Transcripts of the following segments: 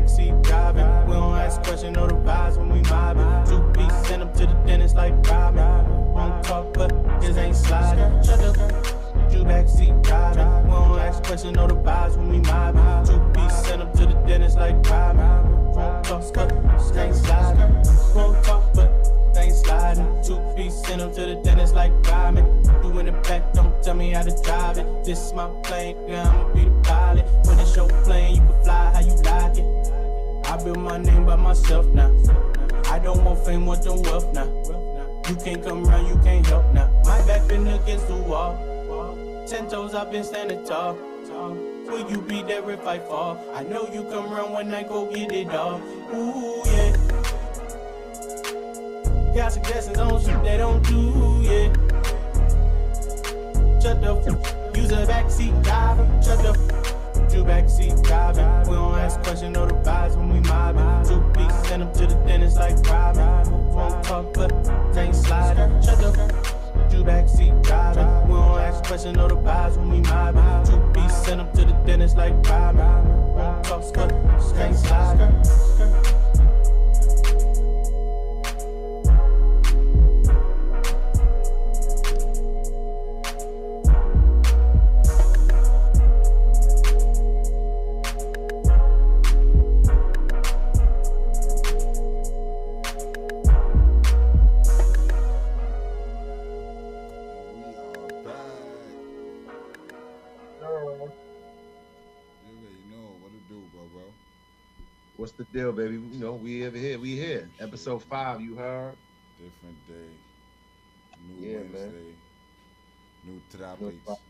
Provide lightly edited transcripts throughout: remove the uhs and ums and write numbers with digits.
backseat driving. We don't ask questions, know the vibes when we mobbing. 2-piece, send them to the dentist like robbing. Won't talk, but this ain't sliding. Shut up. You backseat driving. We don't ask questions, know the vibes when we mobbing. 2-piece, send them to the dentist like robbing. Won't talk, but this ain't sliding. Won't talk, but this ain't sliding. 2-piece, send them to the dentist like robbing. You in the back, don't tell me how to drive it. This is my plane, yeah, I'ma be the pilot. When it's your plane, you can fly how you like it. I built my name by myself now. I don't want fame, want the wealth now. You can't come around, you can't help now. My back been against the wall. 10 toes, I've been standing tall. Will you be there if I fall? I know you come around when I go get it all. Ooh, yeah. Got suggestions on shit they don't do, yeah. Shut the f***, use a backseat driver. Shut the f***, you backseat driving. We don't ask questions, know the vibes when we mobbing. 2-piece, send them to the dentist like robbing. Won't talk, but ain't sliding. Shut the f***, you backseat driving. We don't ask questions, know the vibes when we mobbing. 2-piece, send them to the dentist like robbing. Won't talk, but ain't sliding. What's the deal, baby? You know, we here. Episode 5, you heard? Different day. New Wednesday. Man. New topics.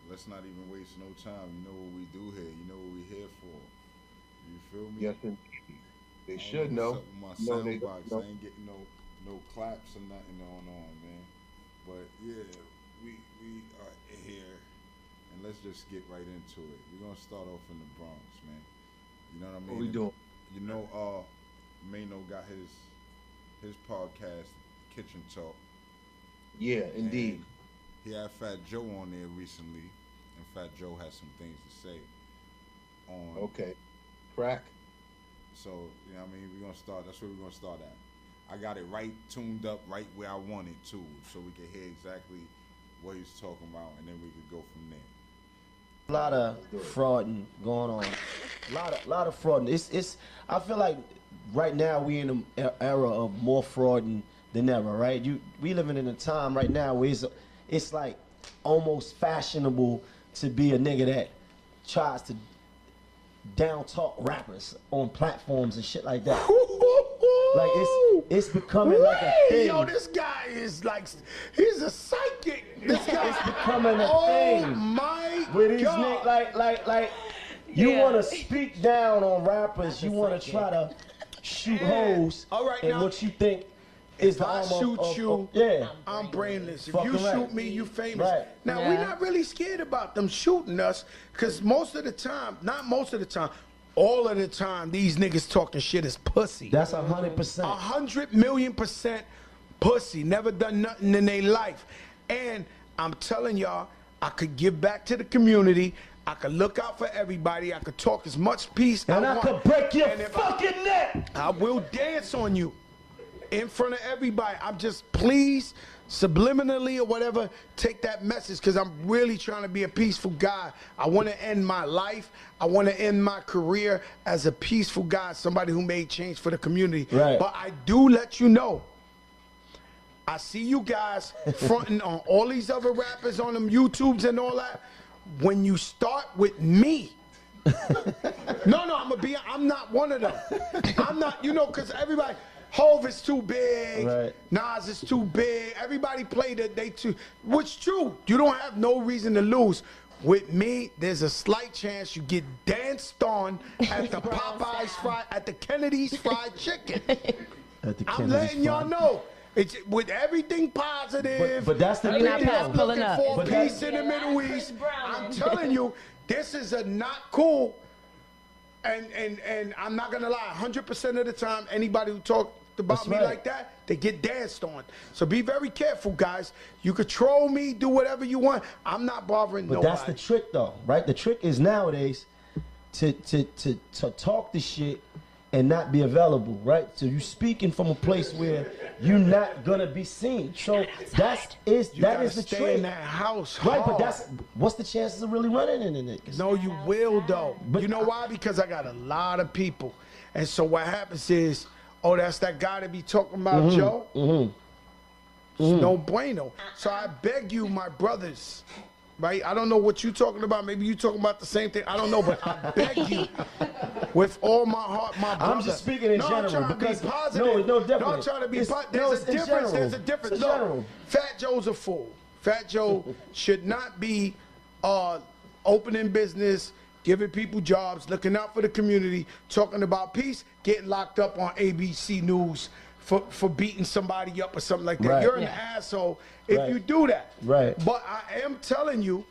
Let's not even waste no time. You know what we do here. You know what we here for. You feel me? Yes, indeed. They should know. My sound box. I ain't getting no claps or nothing on, man. But yeah, we are here, and let's just get right into it. We're gonna start off in the Bronx, man. You know what I mean? What we doing? You know, Mano got his podcast, Kitchen Talk. Yeah, indeed. And he had Fat Joe on there recently, and Fat Joe has some things to say on. Okay. Crack. So, you know what I mean? We're gonna start. That's where we're gonna start at. I got it right tuned up, right where I want it to, so we can hear exactly what he's talking about, and then we could go from there. A lot of frauding going on. A lot of frauding. It's. I feel like right now we in an era of more frauding than ever. Right? We living in a time right now where it's like almost fashionable to be a nigga that tries to down talk rappers on platforms and shit like that. Like it's becoming like a thing. Yo, this guy is like, he's a psychic. This guy. It's becoming a thing. Oh my With these God. like you want to speak down on rappers. You want to try to shoot hoes. All right, and now, what you think is if the I shoot you, I'm brainless. If you shoot me, you famous. Right. Now, we're not really scared about them shooting us, because most of the time, not most of the time, all of the time, these niggas talking shit is pussy. That's 100%. 100,000,000% pussy. Never done nothing in their life. And I'm telling y'all, I could give back to the community. I could look out for everybody. I could talk as much peace and I could break your fucking neck. I will dance on you in front of everybody. I'm just, please, subliminally or whatever, take that message, because I'm really trying to be a peaceful guy. I want to end my life. I want to end my career as a peaceful guy, somebody who made change for the community. Right. But I do let you know, I see you guys fronting on all these other rappers on them YouTubes and all that. When you start with me, no, I'm not one of them. I'm not, because everybody, Hov is too big, right. Nas is too big, everybody play that they too, which true, you don't have no reason to lose. With me, there's a slight chance you get danced on at the at the Kennedy's Fried Chicken. I'm letting y'all know. It's with everything positive. But that's the thing. I'm looking for but peace in the Middle East. I'm telling you, this is a not cool. And I'm not gonna lie, 100% of the time, anybody who talked about me like that, they get danced on. So be very careful, guys. You could troll me, do whatever you want. I'm not bothering nobody. But that's the trick, though, right? The trick is nowadays to talk the shit and not be available, right? So you speaking from a place where you're not gonna be seen. So that is the stay trick. in that house, right? But hard. what's the chances of really running into niggas? No, you will though. But you know why? Because I got a lot of people, and so what happens is, oh, that's that guy that be talking about Joe. It's no bueno. So I beg you, my brothers, right? I don't know what you talking about. Maybe you talking about the same thing. I don't know, but I beg you, with all my heart, my brother. I'm just speaking in general I'm trying because to be positive. no, definitely. No, I'm trying to be It's- positive. no, There's it's a in difference. general. There's a difference. It's in general. Look, Fat Joe's a fool. Fat Joe should not be opening business, giving people jobs, looking out for the community, talking about peace, getting locked up on ABC News for beating somebody up or something like that. Right. You're an Yeah. asshole if Right. you do that. Right. But I am telling you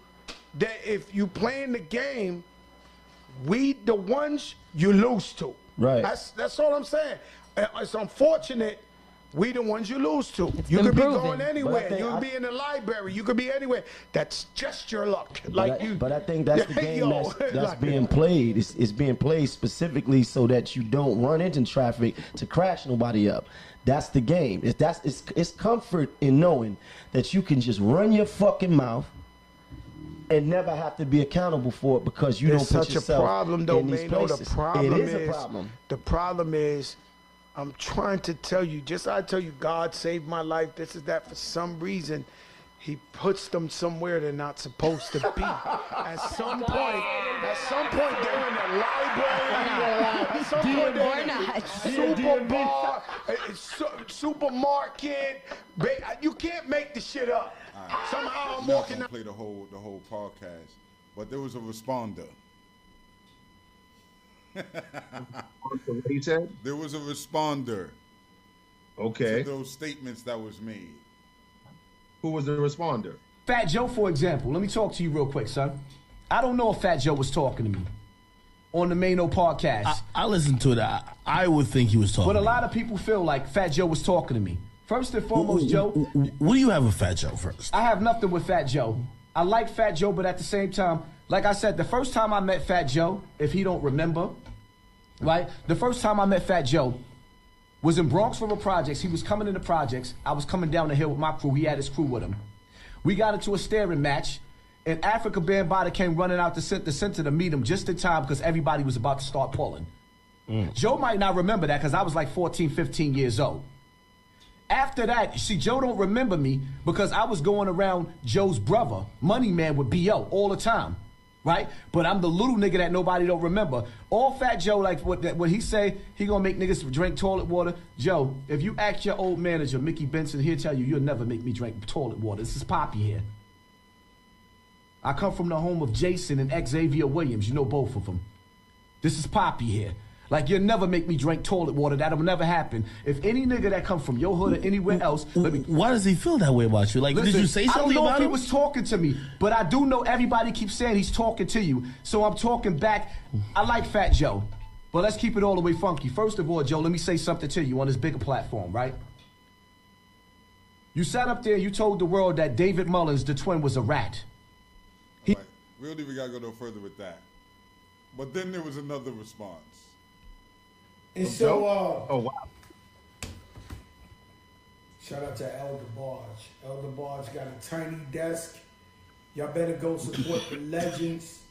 that if you playing the game, we the ones you lose to. Right. That's all I'm saying. It's unfortunate we the ones you lose to. You been could be proven. going anywhere. think You could be in the library. You could be anywhere. That's just your luck. Like But I think that's the game Yo, that's like- being played. It's being played specifically so that you don't run into traffic to crash nobody up. That's the game. It's comfort in knowing that you can just run your fucking mouth and never have to be accountable for it because you It's don't put such a yourself problem, though, in these man. No, the places. problem It is a problem. The problem is, I'm trying to tell you, just I tell you, God saved my life. This is that. For some reason, He puts them somewhere they're not supposed to be. At some point, they're in the library. At some point, they're in the supermarket. You can't make the shit up. Somehow I'm not walking gonna out. play the whole podcast, but there was a responder. What he said? There was a responder Okay. to those statements that was made. Who was the responder? Fat Joe, for example, let me talk to you real quick, son. I don't know if Fat Joe was talking to me on the Mano podcast, I listened to it. I would think he was talking. but a lot of people feel like Fat Joe was talking to me. First and foremost, Joe, What do you have with Fat Joe first? I have nothing with Fat Joe. I like Fat Joe, but at the same time, like I said, the first time I met Fat Joe, if he don't remember, right? The first time I met Fat Joe was in Bronx River Projects. He was coming in the projects. I was coming down the hill with my crew. He had his crew with him. We got into a staring match, and Africa Bambaataa came running out the center to meet him just in time because everybody was about to start pulling. Joe might not remember that because I was like 14, 15 years old. After that, see, Joe don't remember me because I was going around Joe's brother, Money Man, with B.O. all the time, right? But I'm the little nigga that nobody don't remember. All Fat Joe, like what he say, he gonna make niggas drink toilet water. Joe, if you ask your old manager, Mickey Benson, he'll tell you, you'll never make me drink toilet water. This is Poppy here. I come from the home of Jason and Xavier Williams. You know both of them. This is Poppy here. Like, you'll never make me drink toilet water. That'll never happen. If any nigga that come from your hood or anywhere else, let me... Why does he feel that way about you? Like, Listen, did you say I don't something know if about he him? was talking to me, but I do know everybody keeps saying he's talking to you. So I'm talking back. I like Fat Joe, but let's keep it all the way funky. First of all, Joe, let me say something to you on this bigger platform, right? You sat up there, you told the world that David Mullins, the twin, was a rat. All right. We don't even gotta go no further with that. But then there was another response. And so, Oh wow. shout out to Elder Barge. Elder Barge got a tiny desk. Y'all better go support the legends.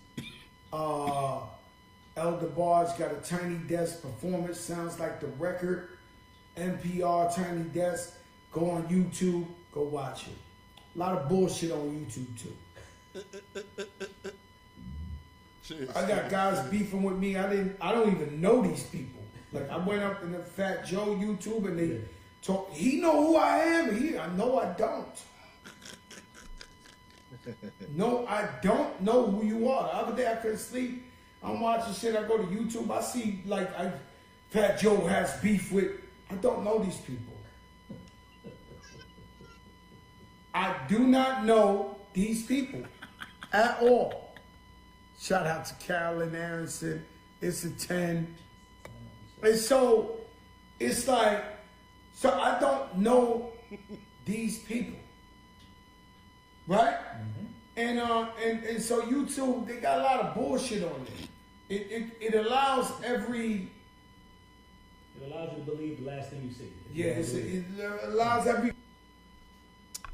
Elder Barge got a tiny desk. Performance sounds like the record. NPR tiny desk. Go on YouTube. Go watch it. A lot of bullshit on YouTube too. Cheers. I got guys beefing with me. I don't even know these people. Like, I went up in the Fat Joe YouTube and they talk. He know who I am. I know I don't. No, I don't know who you are. The other day I couldn't sleep. I'm watching shit. I go to YouTube. I see Fat Joe has beef with. I don't know these people. I do not know these people at all. Shout out to Carolyn Aronson. It's a 10. And so it's like, so I don't know these people. Right? And so YouTube, they got a lot of bullshit on it. It allows every It allows you to believe the last thing you see. Yeah, it allows every.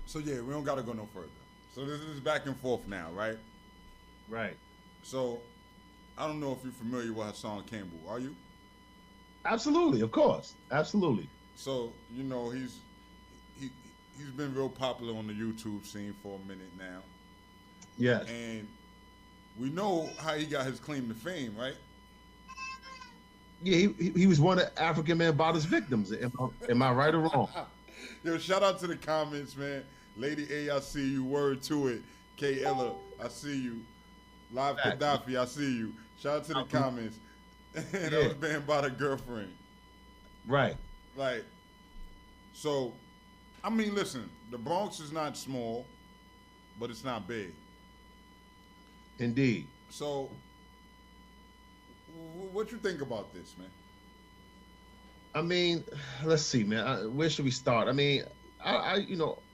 So yeah, we don't gotta go no further. So this is back and forth now, right? Right. So I don't know if you're familiar with Hassan Campbell. Are you? Absolutely, of course. Absolutely. So you know he's been real popular on the YouTube scene for a minute now, Yes. and we know how he got his claim to fame, right? Yeah, he was one of African Man Bada's victims. Am I right or wrong? Yo, shout out to the comments, man. Lady A, I see you. Word to it. K. Ella, I see you. Live Gaddafi, I see you. Shout out to the comments. And that was Bambaataa girlfriend. Right. Like, so, I mean, listen, the Bronx is not small, but it's not big. Indeed. So, what you think about this, man? I mean, let's see, man. Where should we start? I mean, I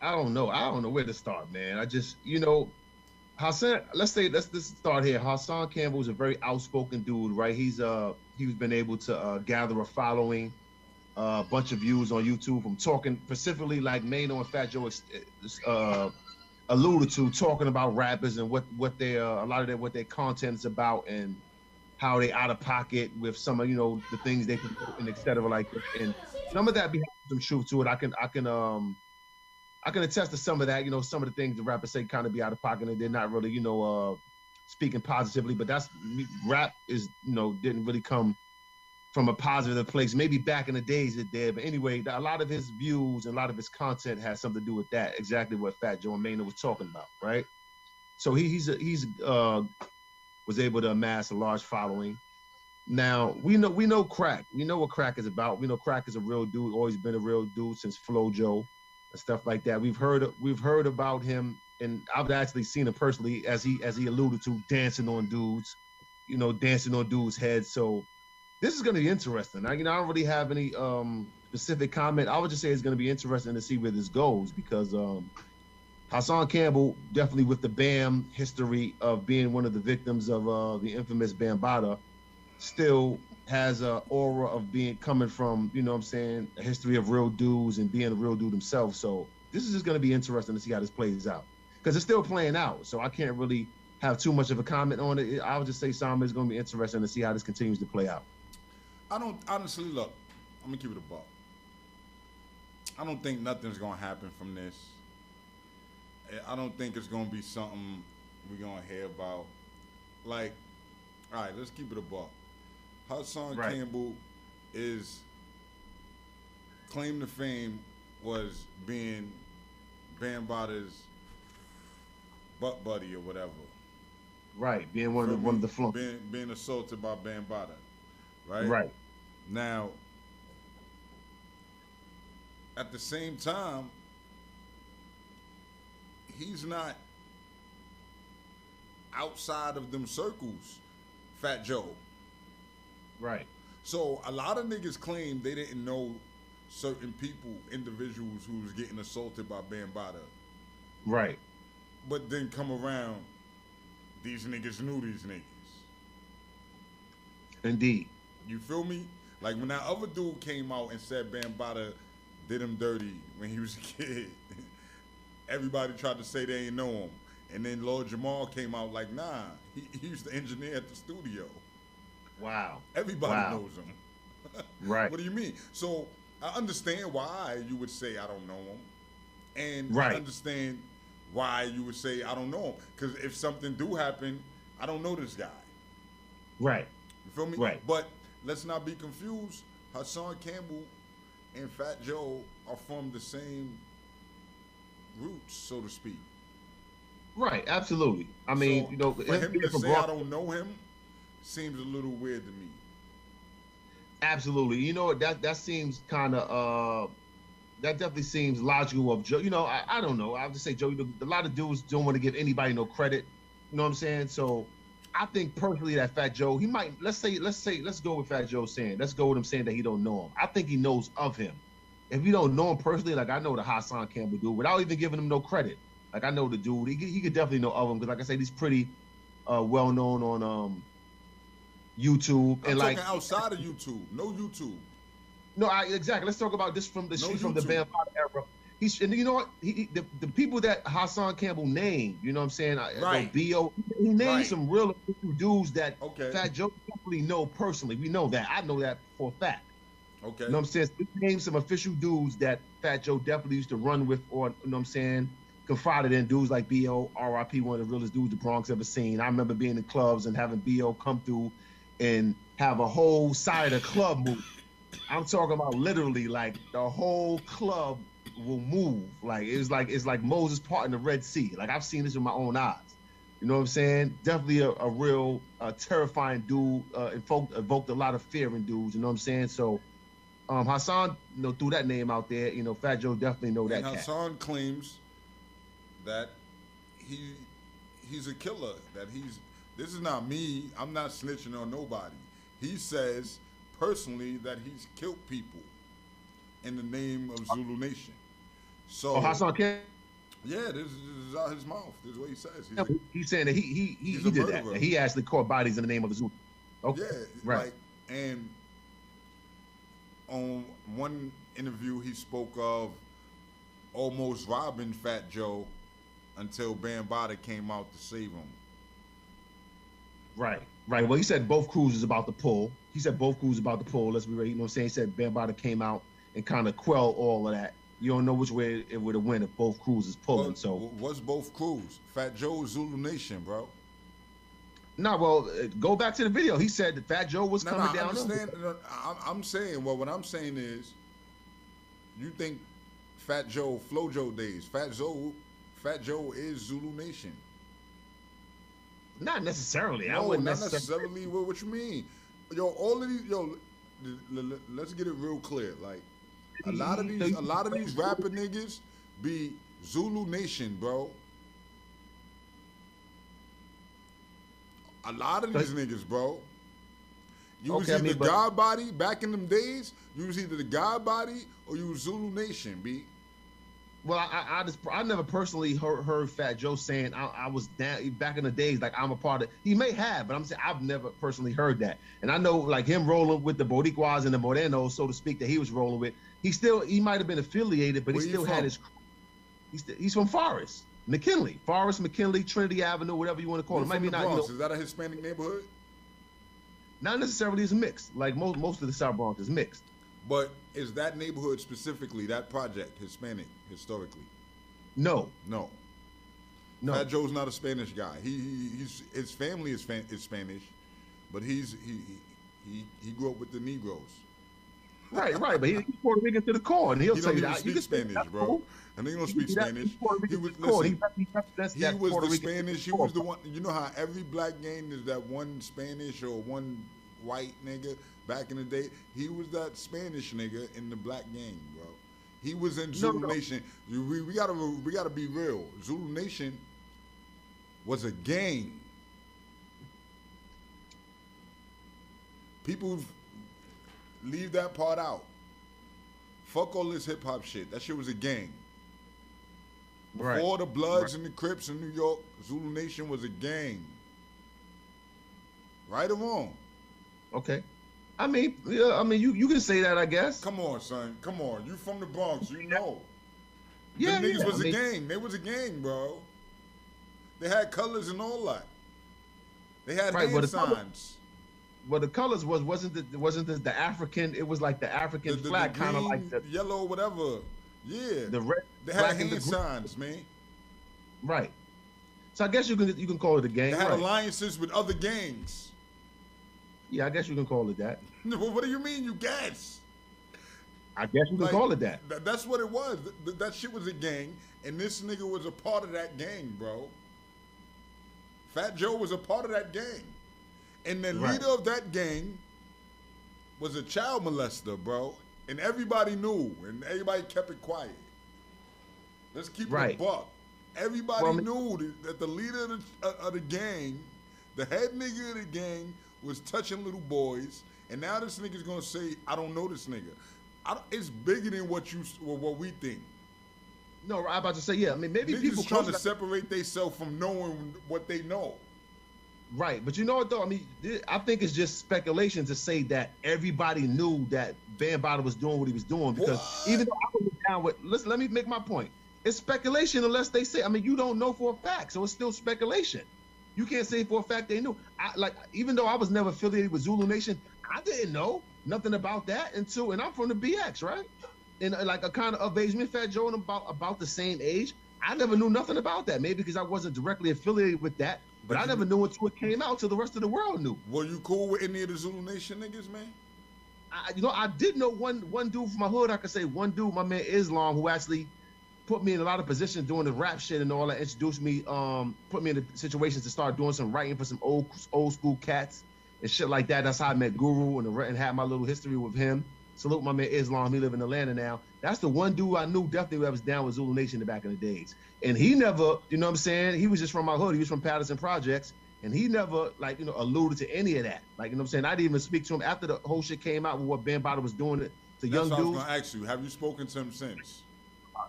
don't know. I don't know where to start, man. I just, Hassan. Let's start here. Hassan Campbell is a very outspoken dude, right? He's been able to gather a following, a bunch of views on YouTube from talking specifically, like Mano and Fat Joe alluded to, talking about rappers and what what their content is about and how they out of pocket with some of the things they can do and et cetera, like this. And some of that be some truth to it. I can attest to some of that. Some of the things the rappers say kind of be out of pocket and they're not really speaking positively. But that's rap is didn't really come from a positive place. Maybe back in the days it did, but anyway, a lot of his views and a lot of his content has something to do with that. Exactly what Fat Joe and Mano was talking about, right? So he's was able to amass a large following. Now we know crack. We know what crack is about. We know crack is a real dude, always been a real dude since Flojo and stuff like that. We've heard about him, and I've actually seen him personally, as he alluded to, dancing on dudes, dancing on dudes' heads. So this is going to be interesting. I don't really have any specific comment. I would just say it's going to be interesting to see where this goes because Hassan Campbell, definitely with the BAM history of being one of the victims of the infamous Bambaataa, still has an aura of coming from, a history of real dudes and being a real dude himself. So this is just going to be interesting to see how this plays out because it's still playing out. So I can't really have too much of a comment on it. I would just say, Sam, it's going to be interesting to see how this continues to play out. I don't honestly look. I'm gonna keep it a buck. I don't think nothing's gonna happen from this. I don't think it's gonna be something we're gonna hear about. Like, all right, let's keep it a buck. Hassan Campbell is claim to fame was being Bambaataa's butt buddy or whatever. Right, being one of the flunk. Being assaulted by Bambaataa. Right? Right. Now, at the same time, he's not outside of them circles, Fat Joe. Right. So a lot of niggas claim they didn't know certain people, individuals who was getting assaulted by Bambaataa. Right. But then come around, these niggas knew these niggas. Indeed. You feel me? Like when that other dude came out and said Bambaataa did him dirty when he was a kid, everybody tried to say they ain't know him. And then Lord Jamal came out like, nah, he used to engineer at the studio. Wow. Everybody knows him. Right. What do you mean? So I understand why you would say I don't know him. And right. I understand why you would say I don't know him. Because if something do happen, I don't know this guy. Right. You feel me? Right. But let's not be confused. Hassan Campbell and Fat Joe are from the same roots, so to speak. Right, absolutely. I mean, so for him to say I don't know him seems a little weird to me. Absolutely. That seems kind of that definitely seems logical of Joe. I don't know. I'll just say Joe. A lot of dudes don't want to give anybody no credit. You know what I'm saying? So I think personally that Fat Joe, he might, let's go with Fat Joe saying, let's go with him saying that he don't know him. I think he knows of him. If you don't know him personally, like I know the Hassan Campbell dude, without even giving him no credit. Like I know the dude, he could definitely know of him because, like I said, he's pretty well known on YouTube. I'm talking outside of YouTube, no YouTube. No, exactly. Let's talk about this from the No from the YouTube. Bam Bada era. And you know what? The people that Hassan Campbell named, you know what I'm saying? Right. B.O. He named Right. some real dudes that Okay. Fat Joe definitely know personally. We know that. I know that for a fact. Okay. You know what I'm saying? He named some official dudes that Fat Joe definitely used to run with, or you know what I'm saying, confided in. Dudes like B.O., R.I.P., one of the realest dudes the Bronx ever seen. I remember being in clubs and having B.O. come through and have a whole side of the club move. I'm talking about literally like the whole club will move. Like it's like Moses parting the Red Sea. Like I've seen this with my own eyes. You know what I'm saying? Definitely a real terrifying dude. Evoked a lot of fear in dudes. You know what I'm saying? So Hassan, you know, threw that name out there. You know, Fat Joe definitely know that. And cat. Hassan claims that he's a killer. That this is not me. I'm not snitching on nobody. He says personally that he's killed people in the name of Zulu Nation. So Hassan Campbell. yeah, this is out his mouth. This is what he says. He's saying that he he's did a that. murderer. He actually caught bodies in the name of the Zulu. Okay. Yeah, Right. like, and on one interview he spoke of almost robbing Fat Joe until Bam Bada came out to save him. Right. Well, he said both crews is about to pull. Let's be ready. You know what I'm saying? He said Bam Bada came out and kind of quelled all of that. You don't know which way it would have went if both crews is pulling. So what's both crews? Fat Joe, Zulu Nation, bro. no, well, go back to the video. He said that Fat Joe was coming I down. understand. I'm saying, well, what I'm saying is, you think Fat Joe, Flojo days. Fat Joe is Zulu Nation. Not necessarily. I No, wouldn't not necessarily. necessarily. What you mean? Yo, all of these, let's get it real clear. Like, a lot of these rapper niggas be Zulu Nation, bro. A lot of these niggas, bro. You was either God Body back in them days. You was either the God Body or you was Zulu Nation, B. Well, I never personally heard Fat Joe saying I was down back in the days, like I'm a part of. He may have, but I'm saying I've never personally heard that. And I know like him rolling with the Boricuas and the Morenos, so to speak, that he was rolling with. He might have been affiliated, but Where he you still had from? his. He's from Forest, McKinley, Trinity Avenue, whatever you want to call it. Might From be the not. Bronx. You Is know, that a Hispanic neighborhood? not necessarily is mixed. Like most of the South Bronx is mixed. But is that neighborhood specifically, that project, Hispanic historically? No. Fat Joe's not a Spanish guy. His family is Spanish, but he grew up with the Negroes. Right, but he's Puerto Rican to the core, and he'll He tell don't you even that. speak Spanish, bro. And he don't speak Spanish. He was the Spanish. He was the one. You know how every black gang is that one Spanish or one white nigga back in the day. He was that Spanish nigga in the black gang, bro. He was in Zulu Nation. We gotta be real. Zulu Nation was a gang. People leave that part out. Fuck all this hip hop shit. That shit was a gang. Before the Bloods and the Crips in New York, Zulu Nation was a gang. Right or wrong? Okay. I mean, you can say that, I guess. Come on, son. Come on. You from the Bronx, you know. Yeah, Them niggas was a gang. They was a gang, bro. They had colors and all that. They had hand signs. Well, the colors wasn't the African. It was like the African flag, kind of like the yellow, whatever. Yeah. The red. They had hand signs, man. Right. So I guess you can call it a gang. They had alliances with other gangs. Yeah, I guess you can call it that. What do you mean you guess? I guess you can call it that. That's what it was. That shit was a gang, and this nigga was a part of that gang, bro. Fat Joe was a part of that gang. And the leader of that gang was a child molester, bro. And everybody knew, and everybody kept it quiet. Let's keep it a buck. Everybody knew that the leader of the gang, the head nigga of the gang, was touching little boys. And now this nigga's gonna say, I don't know this nigga. It's bigger than what we think. No, I'm about to say, yeah. I mean, maybe niggas people trying to separate themselves from knowing what they know. Right, but you know what though? I mean, I think it's just speculation to say that everybody knew that Bambaataa was doing what he was doing because even though I was down with, listen, let me make my point. It's speculation unless they say. I mean, you don't know for a fact, so it's still speculation. You can't say for a fact they knew. Even though I was never affiliated with Zulu Nation, I didn't know nothing about that until, and I'm from the BX, right? And like a kind of age, me and Fat Joe and about the same age. I never knew nothing about that. Maybe because I wasn't directly affiliated with that. But I never knew until it came out, till the rest of the world knew. Were you cool with any of the Zulu Nation niggas, man? I did know one dude from my hood. I could say one dude, my man Islam, who actually put me in a lot of positions doing the rap shit and all that. Introduced me, put me in the situations to start doing some writing for some old school cats and shit like that. That's how I met Guru and had my little history with him. Salute my man Islam. He live in Atlanta now. That's the one dude I knew definitely that was down with Zulu Nation in the back in the days. And he never, you know what I'm saying? He was just from my hood. He was from Patterson Projects. And he never, alluded to any of that. Like, you know what I'm saying? I didn't even speak to him after the whole shit came out with what Bambaataa was doing to young dudes. I was going to ask you, have you spoken to him since?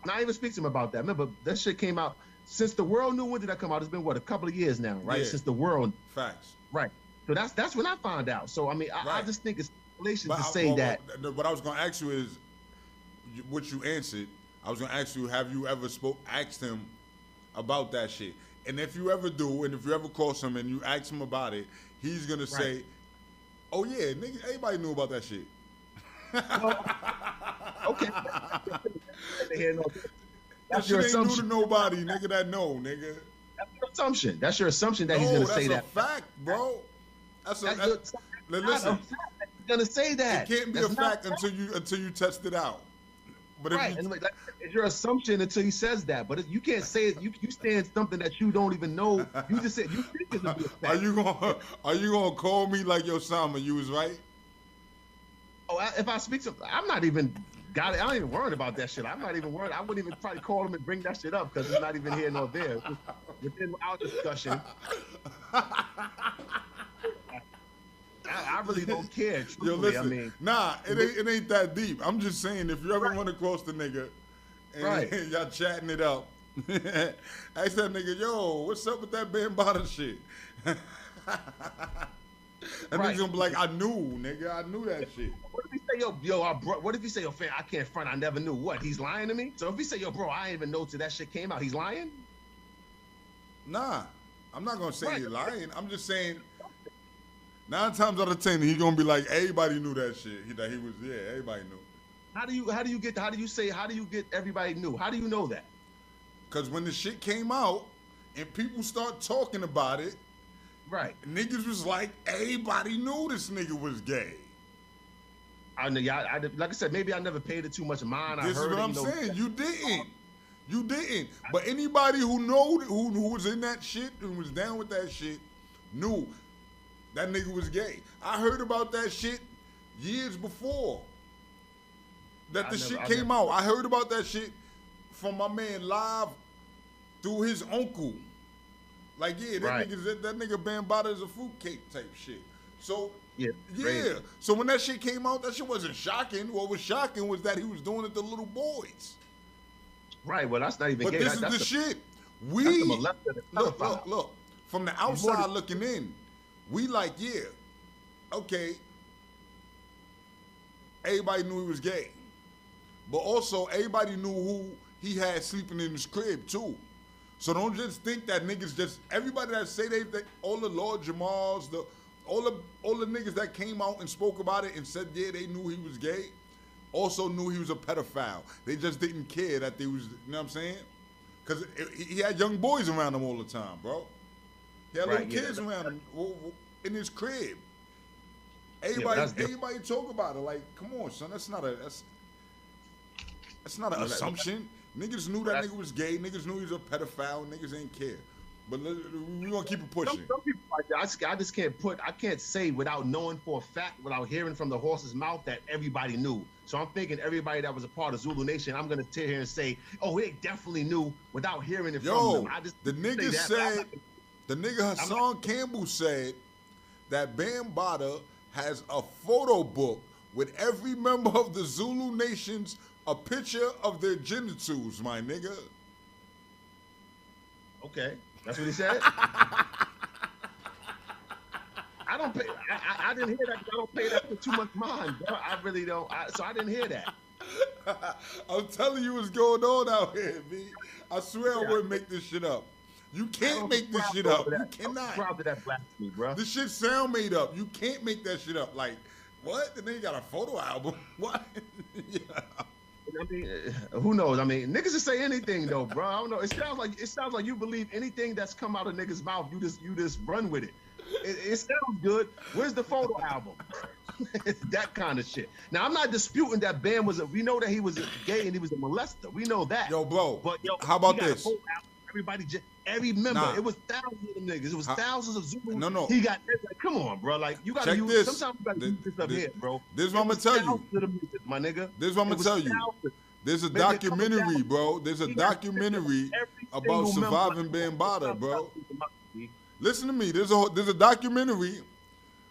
I even speak to him about that. Remember, that shit came out, since the world knew. When did that come out? It's been, a couple of years now, right? Yeah. Since the world. Facts. Right. So that's when I found out. So, I mean, I just think it's speculation to say that. What I was going to ask you is, what you answered, I was going to ask you, have you ever asked him about that shit? And if you ever do, and if you ever cross him and you ask him about it, he's going to say, oh yeah, nigga, everybody knew about that shit. Okay. That's your assumption. New to nobody, nigga, that know, nigga. That's your assumption. That's your assumption that he's going to say that. That's a fact, bro. Listen, he's going to say that. It can't be a fact until you test it out. But it's your assumption until he says that. But you can't say it. You stand something that you don't even know. You just said you think it's a fact. Are you gonna call me like your Sama? You was right. Oh, if I speak to, I'm not even got it. I ain't even worried about that shit. I'm not even worried. I wouldn't even probably call him and bring that shit up because it's not even here nor there. Within our discussion. I really don't care. Truthfully. Yo, listen, I mean, it ain't that deep. I'm just saying, if you ever run across the nigga and y'all chatting it up, ask that nigga, yo, what's up with that Bambaataa shit? And he's gonna be like, I knew, nigga, I knew that shit. What if he say, yo, what if he say, yo, fam, I can't front, I never knew. What? He's lying to me? So if he say, yo, bro, I didn't even know till that shit came out, he's lying? Nah, I'm not gonna say he's lying. I'm just saying. 9 times out of 10, he's gonna be like, everybody knew that shit. Everybody knew. How do you get everybody knew? How do you know that? Because when the shit came out and people start talking about it, right? Niggas was like, everybody knew this nigga was gay. I know, like I said, maybe I never paid it too much mind. This is what I'm saying. You didn't. But anybody who was in that shit and was down with that shit knew that nigga was gay. I heard about that shit years before that shit came out. I heard about that shit from my man live through his uncle. Like, that nigga Bambaataa is a fruitcake type shit. So, yeah. So when that shit came out, that shit wasn't shocking. What was shocking was that he was doing it to little boys. Right, well, that's not even gay. But this is the shit. Look. From the outside looking in, we like, okay, everybody knew he was gay. But also, everybody knew who he had sleeping in his crib, too. So don't just think that niggas everybody that say all the Lord Jamals, all the niggas that came out and spoke about it and said, they knew he was gay, also knew he was a pedophile. They just didn't care that they was, you know what I'm saying? Because he had young boys around him all the time, bro. He had little kids around him in his crib. Everybody talk about it. Like, come on, son. That's not an assumption. Niggas knew that nigga was gay. Niggas knew he was a pedophile. Niggas ain't care. But we're gonna keep it pushing. Some people like that. I just can't say without knowing for a fact, without hearing from the horse's mouth that everybody knew. So I'm thinking everybody that was a part of Zulu Nation, I'm gonna sit here and say, oh, they definitely knew without hearing it from them. The nigga Hassan Campbell said that Bambaataa has a photo book with every member of the Zulu Nation's a picture of their genitals, my nigga. Okay, that's what he said. don't pay. I didn't hear that. 'Cause I don't pay that for too much mind, bro. I really don't. So I didn't hear that. I'm telling you what's going on out here, B. I swear I wouldn't make this shit up. You can't make this shit up. You cannot. Probably that blasphemy, bro. This shit sound made up. You can't make that shit up. Like, what? The nigga got a photo album? What? Yeah. I mean, who knows? I mean, niggas just say anything though, bro. I don't know. It sounds like you believe anything that's come out of niggas' mouth. You just run with it. It sounds good. Where's the photo album? That kind of shit. Now I'm not disputing that Bam we know that he was gay and he was a molester. We know that. Yo, bro. But yo, how about this? Everybody, every member. Nah. It was thousands of them niggas. It was thousands of Zulu. No. He got like, come on, bro. Like you gotta use this. Sometimes you gotta use this up here, bro. This is what I'm gonna tell you, my nigga. This is what I'm gonna tell you. There's a documentary, bro. There's a documentary about surviving Bambaataa, bro. Listen to me. There's a documentary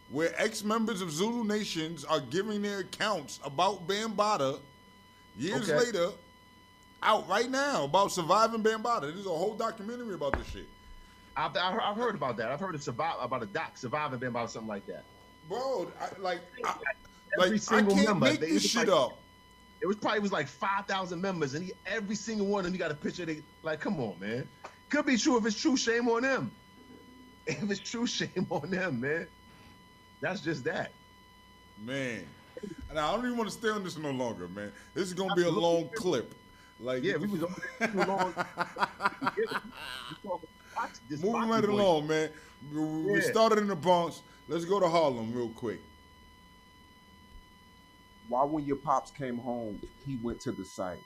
where ex-members of Zulu nations are giving their accounts about Bambaataa years later, out right now, about surviving Bambaataa. There's a whole documentary about this shit. I've heard about that. I've heard about a doc surviving Bambaataa, something like that. Bro, I single can't member, make this shit up. It was like 5,000 members, and every single one of them, you got a picture. Like, come on, man. Could be true. If it's true, shame on them. If it's true, shame on them, man. That's just that. Man. And I don't even want to stay on this no longer, man. This is gonna be a long clip. Like, yeah, we was on too long. Moving right along, man. We started in the Bronx. Let's go to Harlem real quick. Why when your pops came home, he went to the site?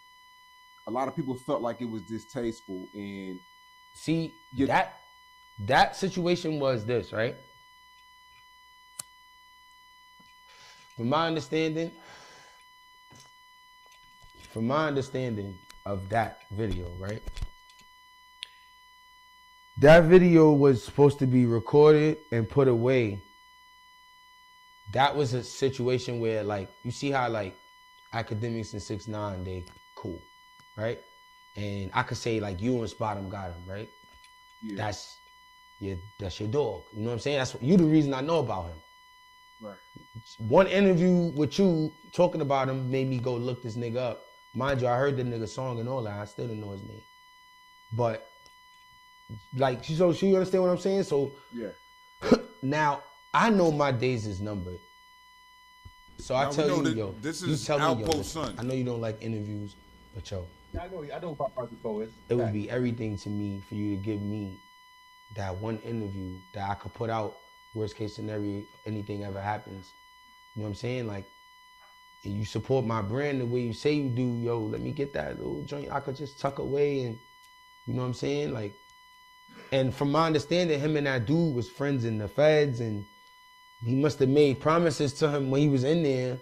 A lot of people felt like it was distasteful, and see that situation was this, right? From my understanding of that video, right? That video was supposed to be recorded and put away. That was a situation where, like, you see how, like, Academics and 6ix9ine, they cool, right? And I could say, like, you and Spot got him, right? Yeah. That's your dog. You know what I'm saying? You the reason I know about him. Right. One interview with you talking about him made me go look this nigga up. Mind you, I heard the nigga song and all that. I still didn't know his name. But, like, so you understand what I'm saying? So, yeah. Now, I know my days is numbered. So I tell you, yo, this you is tell me, yo, Alpo's son. I know you don't like interviews, but yo, I know about Alpo is. It would be everything to me for you to give me that one interview that I could put out. Worst case scenario, anything ever happens. You know what I'm saying? Like, if you support my brand the way you say you do, yo, let me get that little joint I could just tuck away and, you know what I'm saying? Like, and from my understanding, him and that dude was friends in the feds, and he must have made promises to him when he was in there,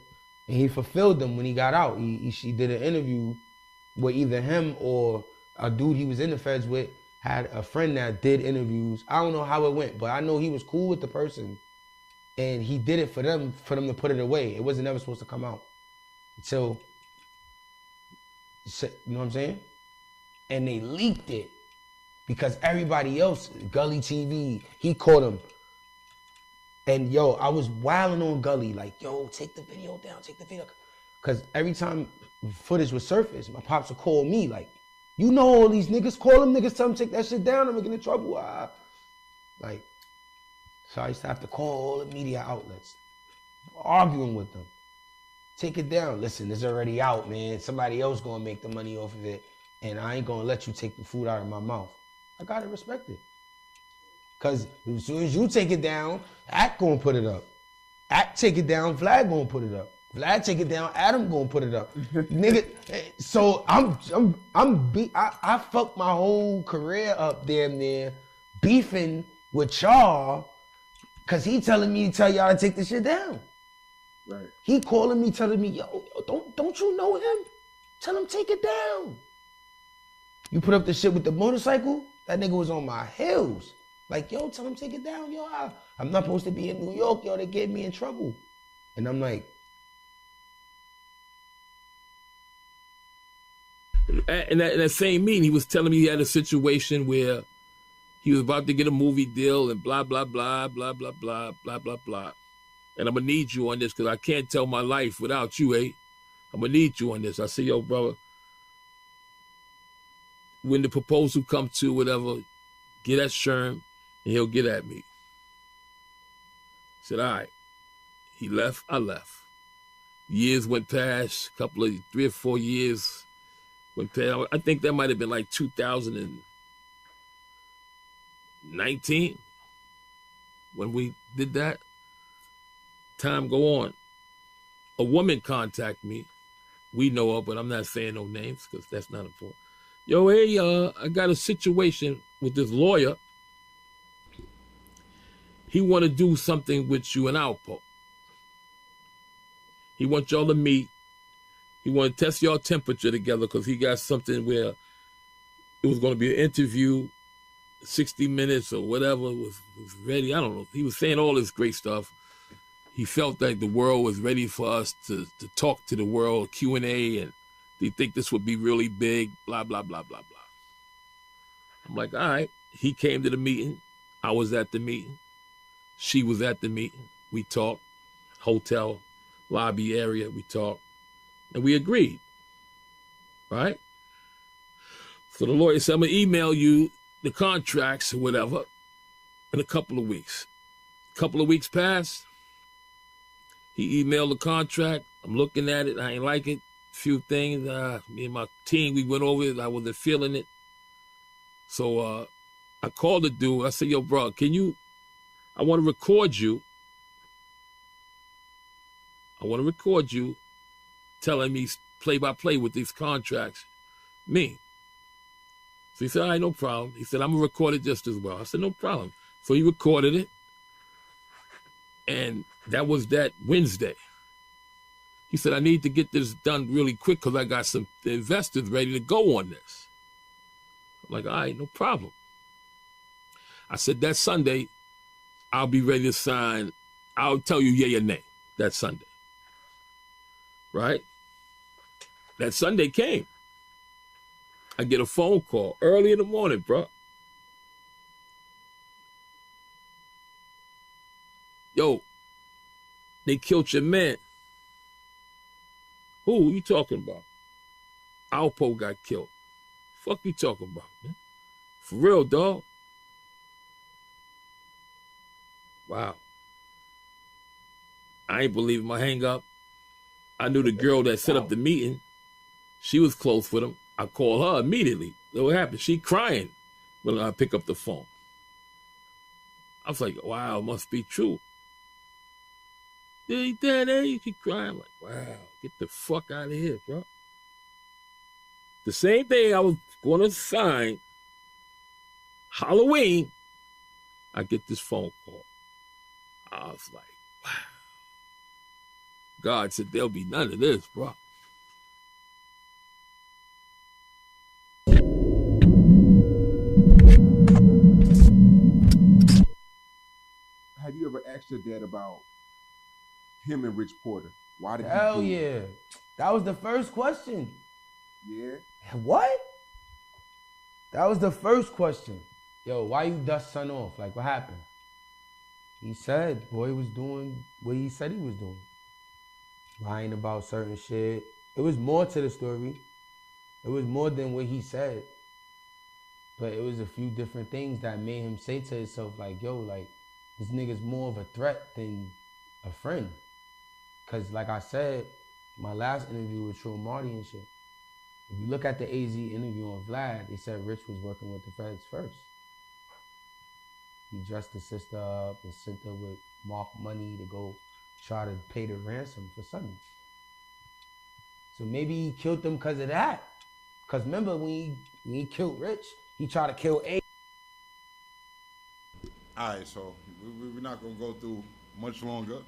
and he fulfilled them when he got out. She did an interview where either him or a dude he was in the feds with had a friend that did interviews. I don't know how it went, but I know he was cool with the person, and he did it for them to put it away. It wasn't ever supposed to come out. So, you know what I'm saying? And they leaked it because everybody else, Gully TV, he caught him. And yo, I was wilding on Gully, like, yo, take the video down, take the video. Cause every time footage would surface, my pops would call me, like, you know all these niggas, call them niggas, tell them take that shit down, I'm gonna get in trouble. Like, so I used to have to call all the media outlets, arguing with them. Take it down. Listen, it's already out, man. Somebody else gonna make the money off of it, and I ain't gonna let you take the food out of my mouth. I gotta respect it. Cause as soon as you take it down, Act gonna put it up. Act take it down, Vlad gonna put it up. Vlad take it down, Adam gonna put it up. Nigga, so I fucked my whole career up damn near beefing with y'all, cause he telling me to tell y'all to take the shit down. Right. He calling me, telling me, yo, don't you know him? Tell him take it down. You put up the shit with the motorcycle? That nigga was on my heels. Like, yo, tell him take it down, yo. I'm not supposed to be in New York, yo. They get me in trouble. And I'm like, in that same meeting, he was telling me he had a situation where he was about to get a movie deal and blah, blah, blah, blah, blah, blah, blah, blah, blah. And I'm going to need you on this because I can't tell my life without you, eh? I'm going to need you on this. I said, yo, brother, when the proposal comes to whatever, get at Sherm and he'll get at me. I said, all right. He left, I left. Years went past, 3 or 4 years went past. I think that might have been like 2019 when we did that. Time go on. A woman contact me. We know her, but I'm not saying no names because that's not important. Yo, hey, I got a situation with this lawyer. He want to do something with you in Alpo. He wants y'all to meet. He want to test y'all temperature together because he got something where it was going to be an interview, 60 minutes or whatever was ready. I don't know. He was saying all this great stuff. He felt like the world was ready for us to talk to the world, Q&A, and they think this would be really big, blah, blah, blah, blah, blah. I'm like, all right. He came to the meeting. I was at the meeting. She was at the meeting. We talked. Hotel, lobby area, we talked. And we agreed. Right? So the lawyer said, I'm going to email you the contracts or whatever in a couple of weeks. A couple of weeks passed. He emailed the contract. I'm looking at it. I ain't like it. A few things. Me and my team, we went over it. I wasn't feeling it. So I called the dude. I said, yo, bro, I want to record you. I want to record you telling me play-by-play with these contracts. Me. So he said, all right, no problem. He said, I'm going to record it just as well. I said, no problem. So he recorded it. And that was that Wednesday. He said, I need to get this done really quick because I got some investors ready to go on this. I'm like, all right, no problem. I said, that Sunday, I'll be ready to sign. I'll tell you yay or nay that Sunday. Right? That Sunday came. I get a phone call early in the morning, bro. Yo, they killed your man. Who you talking about? Alpo got killed. Fuck you talking about, man? For real, dog. Wow. I ain't believe him. I hang up. I knew the girl that set up the meeting. She was close with him. I called her immediately. So what happened? She crying when I pick up the phone. I was like, wow, it must be true. She crying. I'm like, wow, get the fuck out of here, bro. The same day I was going to sign Halloween, I get this phone call. I was like, wow. God said there'll be none of this, bro. Have you ever asked your dad about him and Rich Porter? Why did Hell he do yeah. That was the first question. Yeah. What? That was the first question. Yo, why you dust son off? Like, what happened? He said boy was doing what he said he was doing. Lying about certain shit. It was more to the story. It was more than what he said. But it was a few different things that made him say to himself, like, yo, like, this nigga's more of a threat than a friend. Cause like I said, my last interview with True Marty and shit, if you look at the AZ interview on Vlad, they said Rich was working with the feds first. He dressed his sister up and sent her with Mark money to go try to pay the ransom for Sonny. So maybe he killed them because of that. Because remember when he killed Rich, he tried to kill A. All right, so we're not going to go through much longer.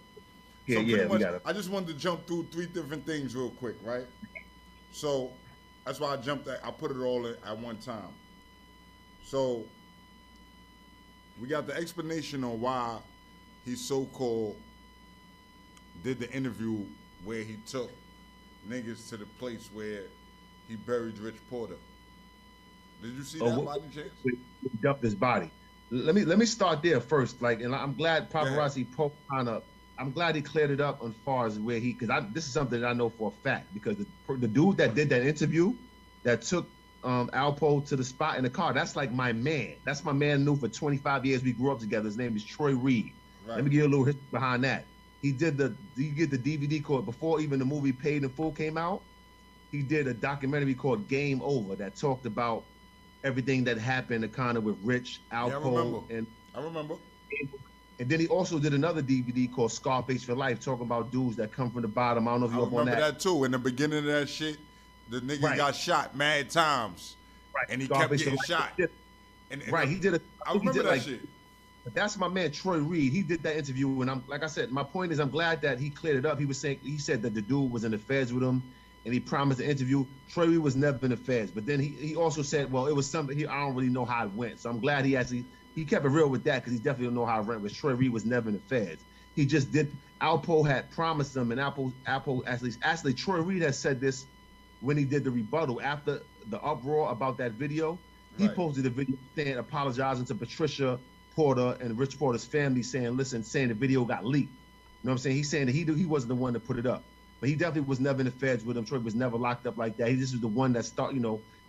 Yeah, so yeah, much, we got it. I just wanted to jump through 3 different things real quick, right? So that's why I put it all at one time. So we got the explanation on why he so-called did the interview where he took niggas to the place where he buried Rich Porter. Did you see that by any chance? We dumped his body. let me start there first. Like, and I'm glad paparazzi I'm glad he cleared it up as far as where because this is something that I know for a fact, because the dude that did that interview that took Alpo to the spot in the car, that's like my man. That's my man I knew for 25 years. We grew up together. His name is Troy Reed. Right. Let me give you a little history behind that. He get the DVD called, before even the movie Paid in Full came out, he did a documentary called Game Over that talked about everything that happened kind of with Rich, Alpo, I remember. And then he also did another DVD called Scarface for Life, talking about dudes that come from the bottom. I don't know if you up on that. I remember that too. In the beginning of that shit, the nigga got shot mad times. Right. And he kept getting shot. He did I remember that shit. But that's my man Troy Reed. He did that interview, and like I said, my point is I'm glad that he cleared it up. He said that the dude was in the feds with him, and he promised the interview. Troy Reed was never in the feds, but then he also said, well, it was something I don't really know how it went. So I'm glad he kept it real with that, because he definitely don't know how it went. But Troy Reed was never in the feds. He just did. Alpo had promised him, and Alpo actually Troy Reed has said this when he did the rebuttal after the uproar about that video. He posted a video saying, apologizing to Patricia Porter and Rich Porter's family, saying the video got leaked. You know what I'm saying? He's saying that he wasn't the one to put it up. But he definitely was never in the feds with him. Troy was never locked up like that. He just was the one that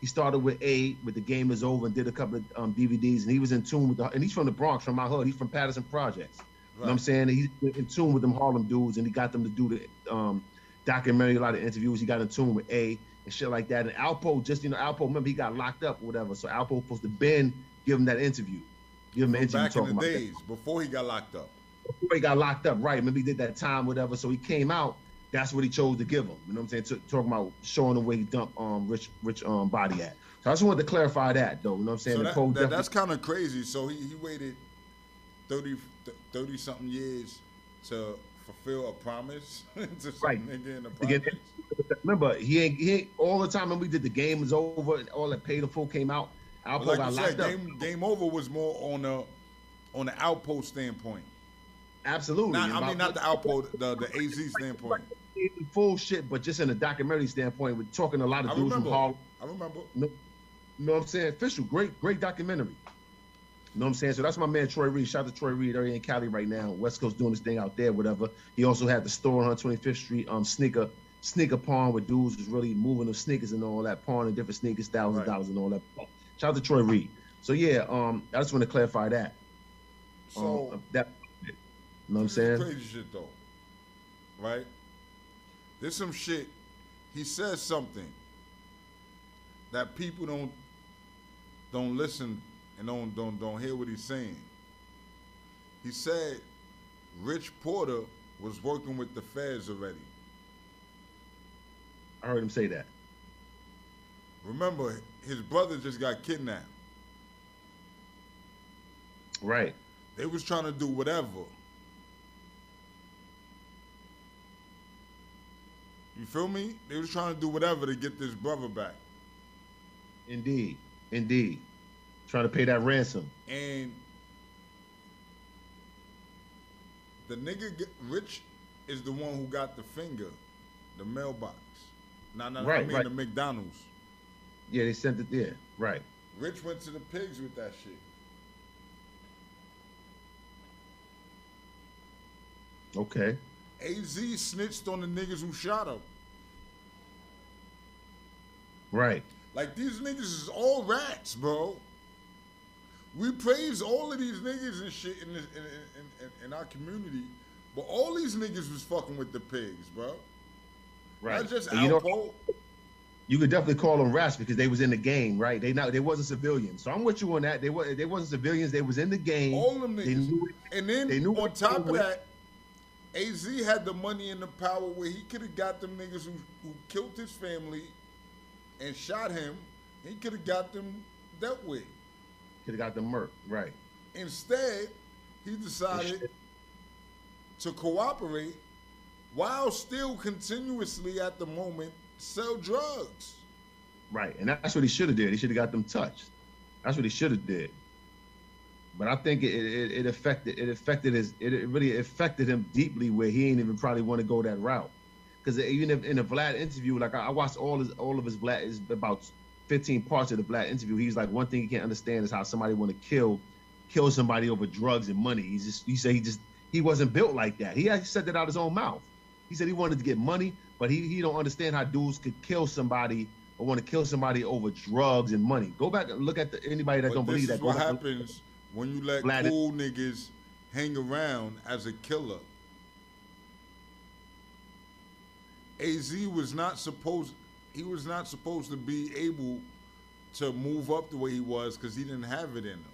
he started with The Game Is Over, and did a couple of DVDs, and he was in tune with and he's from the Bronx, from my hood. He's from Patterson Projects. Right. You know what I'm saying? He's in tune with them Harlem dudes, and he got them to do the documentary, a lot of interviews. He got in tune with A and shit like that. And Alpo, Alpo, remember, he got locked up or whatever. So Alpo was supposed to give him that interview. Give him an interview back in the days, before he got locked up. Before he got locked up, right. Remember, he did that time, whatever. So he came out. That's what he chose to give him. You know what I'm saying? Talking about showing him where he dumped Rich body at. So I just wanted to clarify that, though. You know what I'm saying? So that's kind of crazy. So he waited 30-something years to fulfill a promise to some nigga in the project. Remember, he ain't all the time when we did The Game Is Over and all that Paid in Full came out, Alpo got locked up. Game Over was more on the Alpo standpoint. Absolutely. Not the Alpo, the AZ standpoint. Full shit, but just in a documentary standpoint, we're talking a lot of dudes from Harlem. I remember. You know what I'm saying? Official, great documentary. You know what I'm saying? So that's my man Troy Reed. Shout out to Troy Reed, area in Cali right now. West Coast doing this thing out there, whatever. He also had the store on 125th Street, sneaker pawn, where dudes was really moving the sneakers and all that, pawning different sneakers, thousands of dollars and all that. Shout out to Troy Reed. So yeah, I just want to clarify that. So that, you know what I'm saying? Crazy shit though, right? There's some shit. He says something that people don't listen and don't hear what he's saying. He said Rich Porter was working with the feds already. I heard him say that. Remember, his brother just got kidnapped. Right. They was trying to do whatever. You feel me? They was trying to do whatever to get this brother back. Indeed. Trying to pay that ransom. And the nigga Rich is the one who got the finger, the mailbox. The McDonald's. Yeah, they sent it there. Right. Rich went to the pigs with that shit. Okay. AZ snitched on the niggas who shot him. Right. Like, these niggas is all rats, bro. We praise all of these niggas and shit in our community, but all these niggas was fucking with the pigs, bro. Right. Not just Alpo. You could definitely call them rats because they was in the game, right? They wasn't civilians. So I'm with you on that. They wasn't civilians. They was in the game. All them niggas. And then on top of that, AZ had the money and the power where he could have got them niggas who killed his family and shot him. He could have got them dealt with. Could have got them murked, right. Instead, he decided to cooperate while still continuously at the moment sell drugs. Right, and that's what he should have did. He should have got them touched. That's what he should have did. But I think it really affected him deeply, where he ain't even probably want to go that route. Because even if in a Vlad interview, like I watched all of his Vlad, is about 15 parts of the Vlad interview. He's like, one thing he can't understand is how somebody want to kill kill somebody over drugs and money. He wasn't built like that. He actually said that out his own mouth. He said he wanted to get money, but he don't understand how dudes could kill somebody or want to kill somebody over drugs and money. Go back and look at anybody that don't believe that. This is what happens when you let cool niggas hang around as a killer. AZ was not supposed to be able to move up the way he was because he didn't have it in him.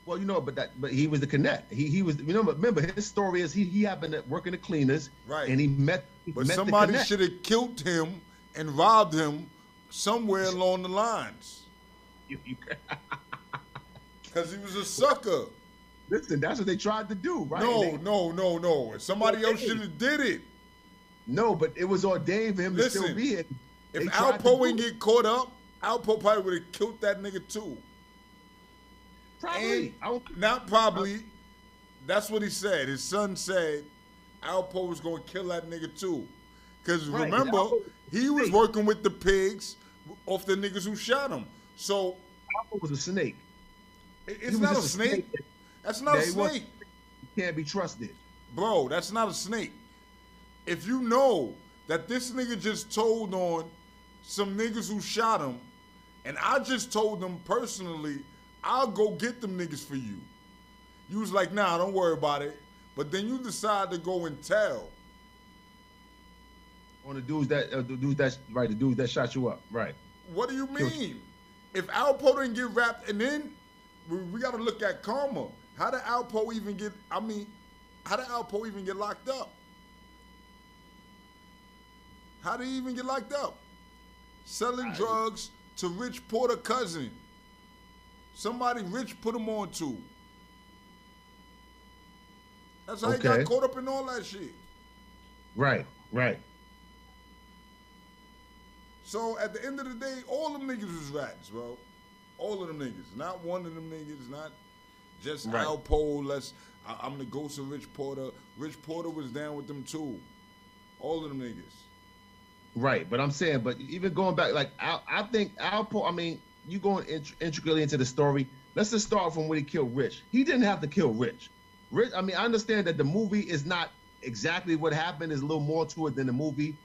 Well, but he was the connect. He was, remember his story is he happened to work in the cleaners, right? And he met. But somebody should have killed him and robbed him somewhere along the lines. Because he was a sucker. Listen, that's what they tried to do, right? No. Somebody else should have did it. No, but it was ordained for him to still be here. If Alpo ain't get caught up, Alpo probably would have killed that nigga too. Probably. Not probably. That's what he said. His son said Alpo was going to kill that nigga too. Because remember, he was working with the pigs off the niggas who shot him. So Alpo was a snake. It's not a snake. That's not a snake. He can't be trusted. Bro, that's not a snake. If you know that this nigga just told on some niggas who shot him, and I just told them personally, I'll go get them niggas for you. You was like, nah, don't worry about it. But then you decide to go and tell. On the dudes that shot you up, right? What do you mean? If Alpo didn't get wrapped, and then we got to look at karma. How did Alpo even get? How did Alpo even get locked up? How did he even get locked up? Selling drugs to Rich Porter cousin. Somebody Rich put him on to. That's how he got caught up in all that shit. Right. So at the end of the day, all them niggas was rats, bro. All of them niggas. Not one of them niggas, not just Alpo. I'm the ghost of Rich Porter. Rich Porter was down with them too. All of them niggas. Right, but I'm saying, even going back, like, I think Alpo, you going intricately into the story. Let's just start from when he killed Rich. He didn't have to kill Rich. I understand that the movie is not exactly what happened. There's a little more to it than the movie,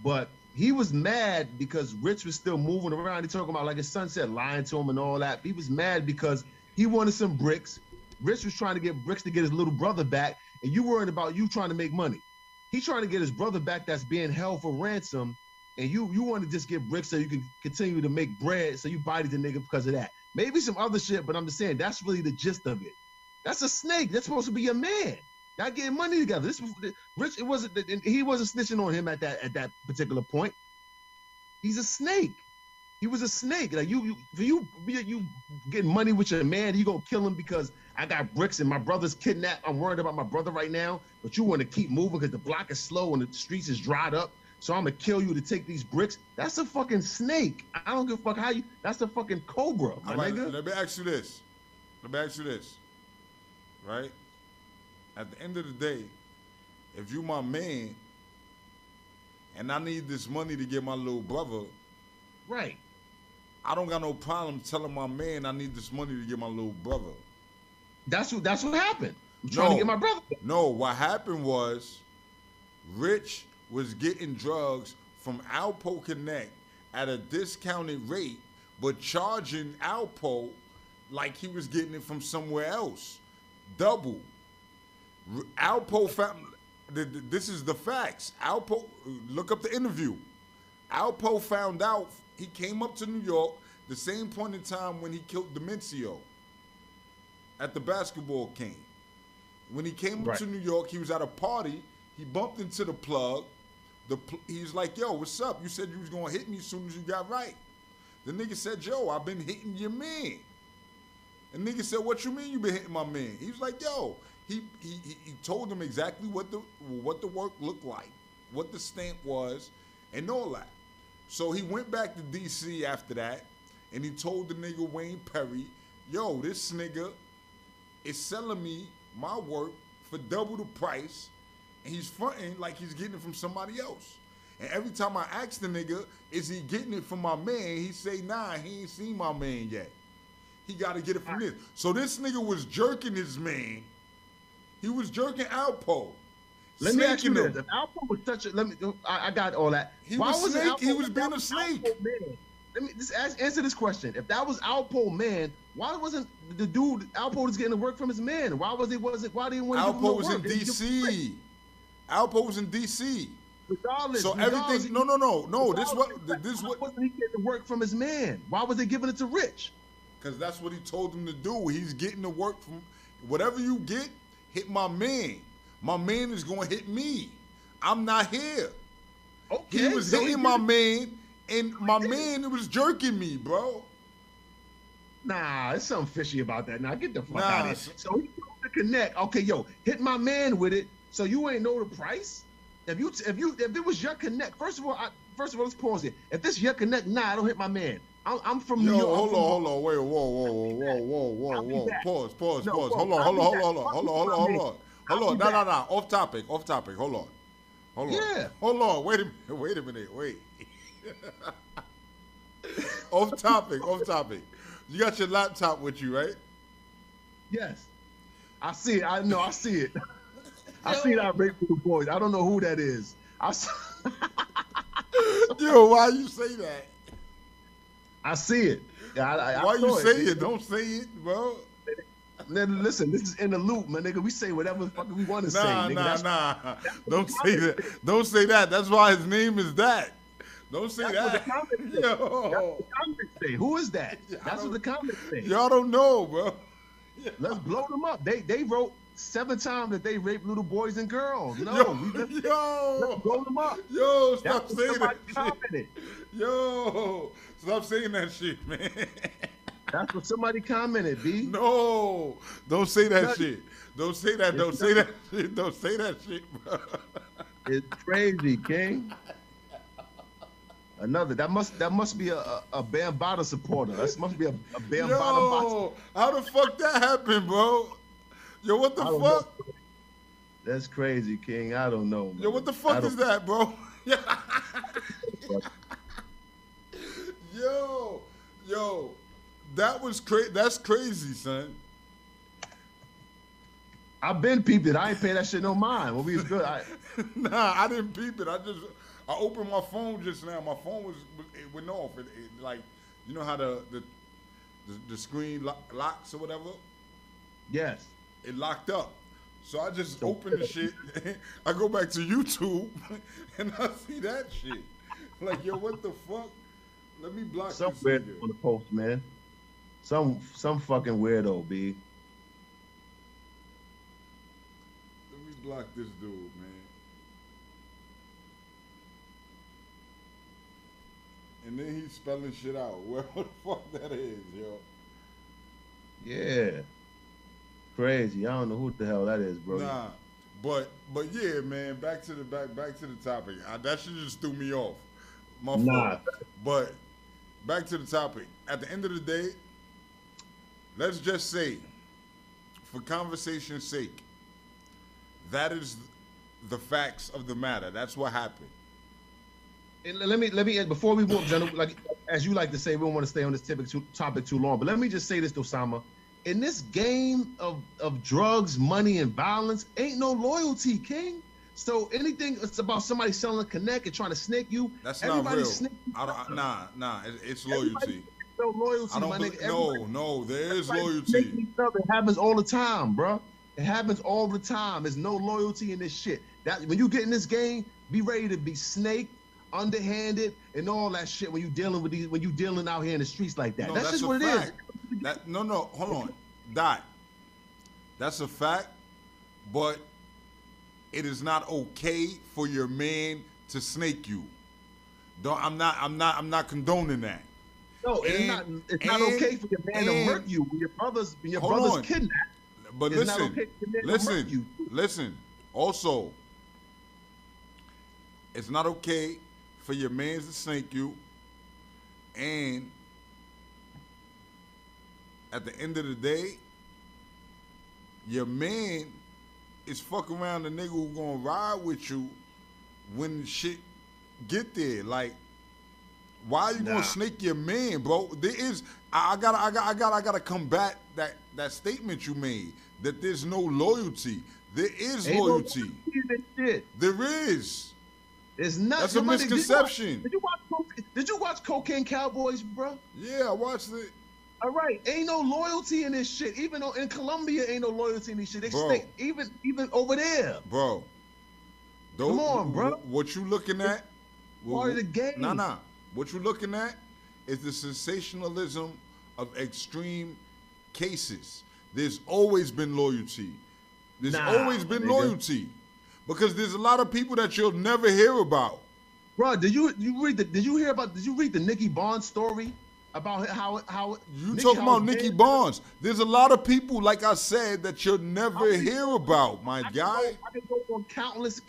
but he was mad because Rich was still moving around. He talking about, like his son said, lying to him and all that. He was mad because he wanted some bricks. Rich was trying to get bricks to get his little brother back, and you worried about you trying to make money. He's trying to get his brother back that's being held for ransom, and you want to just get bricks so you can continue to make bread, so you body the nigga because of that. Maybe some other shit, but I'm just saying that's really the gist of it. That's a snake. That's supposed to be a man. Y'all getting money together. Rich, he wasn't snitching on him at that particular point. He's a snake. He was a snake. Like you getting money with your man, you gonna kill him because I got bricks and my brother's kidnapped. I'm worried about my brother right now, but you want to keep moving because the block is slow and the streets is dried up. So I'm gonna kill you to take these bricks. That's a fucking snake. I don't give a fuck how you. That's a fucking cobra, my nigga. Let me ask you this. Right? At the end of the day, if you my man, and I need this money to get my little brother, right? I don't got no problem telling my man I need this money to get my little brother. That's what happened. I'm trying to get my brother. No, what happened was Rich was getting drugs from Alpo Connect at a discounted rate, but charging Alpo like he was getting it from somewhere else. Double. Alpo found, this is the facts. Alpo, look up the interview. Alpo found out, he came up to New York the same point in time when he killed Demencio at the basketball game. When he came up to New York, he was at a party. He bumped into the plug. He's like, yo, what's up? You said you was going to hit me as soon as you got right. The nigga said, yo, I've been hitting your man. And nigga said, what you mean you been hitting my man? He was like, yo, he told him exactly what the work looked like, what the stamp was, and all that. So he went back to D.C. after that, and he told the nigga Wayne Perry, yo, this nigga is selling me my work for double the price, and he's fronting like he's getting it from somebody else. And every time I ask the nigga, is he getting it from my man, he say, nah, he ain't seen my man yet. he got to get it from this. So this nigga was jerking his man. He was jerking Alpo. Let me ask you snaking this: him. if Alpo was such a, I got all that. He Why was wasn't snake. Alpo- He was if being that a snake. Alpo man, let me just answer this question: if that was Alpo man, why wasn't the dude Alpo was getting the work from his man? Why was it? Why didn't want to give him Alpo no was in work? DC. Alpo was in DC. Regardless, So regardless, everything. No. This what. This why what. wasn't he getting the work from his man? Why was they giving it to Rich? Because that's what he told him to do. He's getting the work from whatever you get. Hit my man. My man is going to hit me. I'm not here. Okay, He was so hitting my man, and my man was jerking me, bro. Nah, there's something fishy about that. Now get the fuck Nah, out of here. So he told the connect. Okay, yo, hit my man with it. So you ain't know the price. If it was your connect, first of all, let's pause it. If this your connect, nah, I don't hit my man. I'm from New Yo, York. hold on, wait, whoa. Pause. No, Hold whoa, on. I'll be No, back. off topic. Hold on. Yeah. Hold on, wait a minute. Off topic. You got your laptop with you, right? Yes, I see it. I know. I see it. I see that rape little boys. I don't know who that is. Yo, why you say that? I see it. I Why you saw say it? Don't say it, bro. Then listen, this is in the loop, man, nigga. We say whatever the fuck we want to say, nigga. Nah. Don't say that. Don't say that. That's why his name is that. Don't say That's that. what the comments say. That's Yo. what the comments say. Who is that? That's what the comments say. Y'all don't know, bro. Let's blow them up. They wrote 7 times that they rape little boys and girls. No, let's blow them up. Yo, stop That's what saying that somebody shit. commented. Yo, stop saying that shit, man. That's what somebody commented, B. No, don't say that Nothing. shit. Don't say that. Don't say that shit. Don't say that shit, bro. It's crazy, King. That must be a Bambaataa supporter. That must be a Bambaataa boxer. Yo, how the fuck that happened, bro? Yo, what the I don't fuck? know. That's crazy, King. I don't know. Yo, what the fuck is that, bro? Yo, that was crazy. That's crazy, son. I've been peeped it. I ain't pay that shit no mind. When we was good, Nah, I didn't peep it. I opened my phone just now. My phone it went off. It like, you know how the screen locks or whatever? Yes. It locked up. So I just opened the shit. I go back to YouTube and I see that shit. Like, yo, what the fuck? Let me block Some this weird nigga. on the post, man. Some fucking weirdo, B. Let me block this dude, man. And then he's spelling shit out. Where the fuck that is, yo? Yeah. Crazy. I don't know who the hell that is, bro. Nah, but yeah, man. Back to the topic. That shit just threw me off. My fault. But back to the topic. At the end of the day, let's just say, for conversation's sake, that is the facts of the matter. That's what happened. And let me before we move, gentlemen, like as you like to say, we don't want to stay on this topic too long. But let me just say this, Osama. In this game of drugs, money, and violence, ain't no loyalty, King. So anything it's about somebody selling a connect and trying to snake you. That's not real. Nah. It's loyalty. No loyalty, I don't my nigga. no, there is Everybody loyalty. snaking each other. It happens all the time, bro. It happens all the time. There's no loyalty in this shit. That when you get in this game, be ready to be snaked, underhanded, and all that shit when you dealing out here in the streets like that. No, that's just a what fact. it is. Hold on. Dot. That's a fact, but it is not okay for your man to snake you. I'm not condoning that. No, it's not okay for your man to murk you when your brother's kidnapped. But it's not okay for your man to murk you. Listen. Also, it's not okay for your man to snake you, and at the end of the day, your man is fucking around the nigga who gonna ride with you when shit get there. Like, Why are you gonna snake your man, bro? There is. I gotta combat that statement you made that there's no loyalty. There is Ain't loyalty. No in this shit. There is. It's not. That's a misconception. Did you watch Cocaine Cowboys, bro? Yeah, I watched it. All right, ain't no loyalty in this shit. Even though in Colombia, ain't no loyalty in this shit. They stay even over there, bro. Come on, bro. What you looking at? Part of the game. Nah. What you looking at is the sensationalism of extreme cases. There's always been loyalty. There's always been loyalty, because there's a lot of people that you'll never hear about. Bro, did you read the Nicky Barnes story about how you talking about Nicky Barnes? There's a lot of people, like I said, that you'll never hear about, my guy. I could go on countless.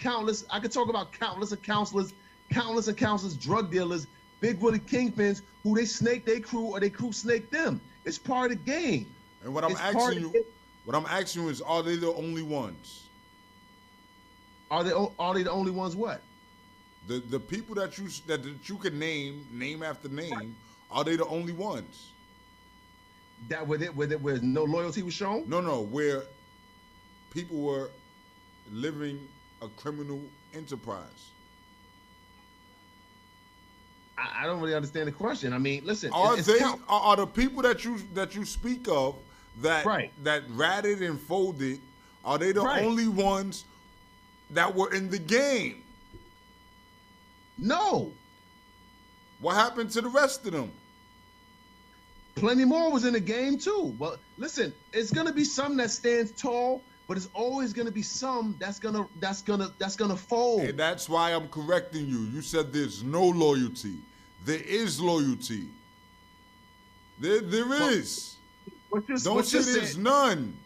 I could talk about countless and counselors, drug dealers, big Willie kingpins who they snake their crew or their crew snake them. It's part of the game. And what I'm asking you is, are they the only ones? Are they the only ones? What? The people that you can name after name, are they the only ones? That where no loyalty was shown? No, where people were living a criminal enterprise. I don't really understand the question. I mean, listen, are the people that you speak of that ratted and folded, are they the only ones that were in the game? No. What happened to the rest of them? Plenty more was in the game too. But listen, it's gonna be some that stands tall, but it's always gonna be some that's gonna fold. And that's why I'm correcting you. You said there's no loyalty. There is loyalty. There is. Don't say there's none.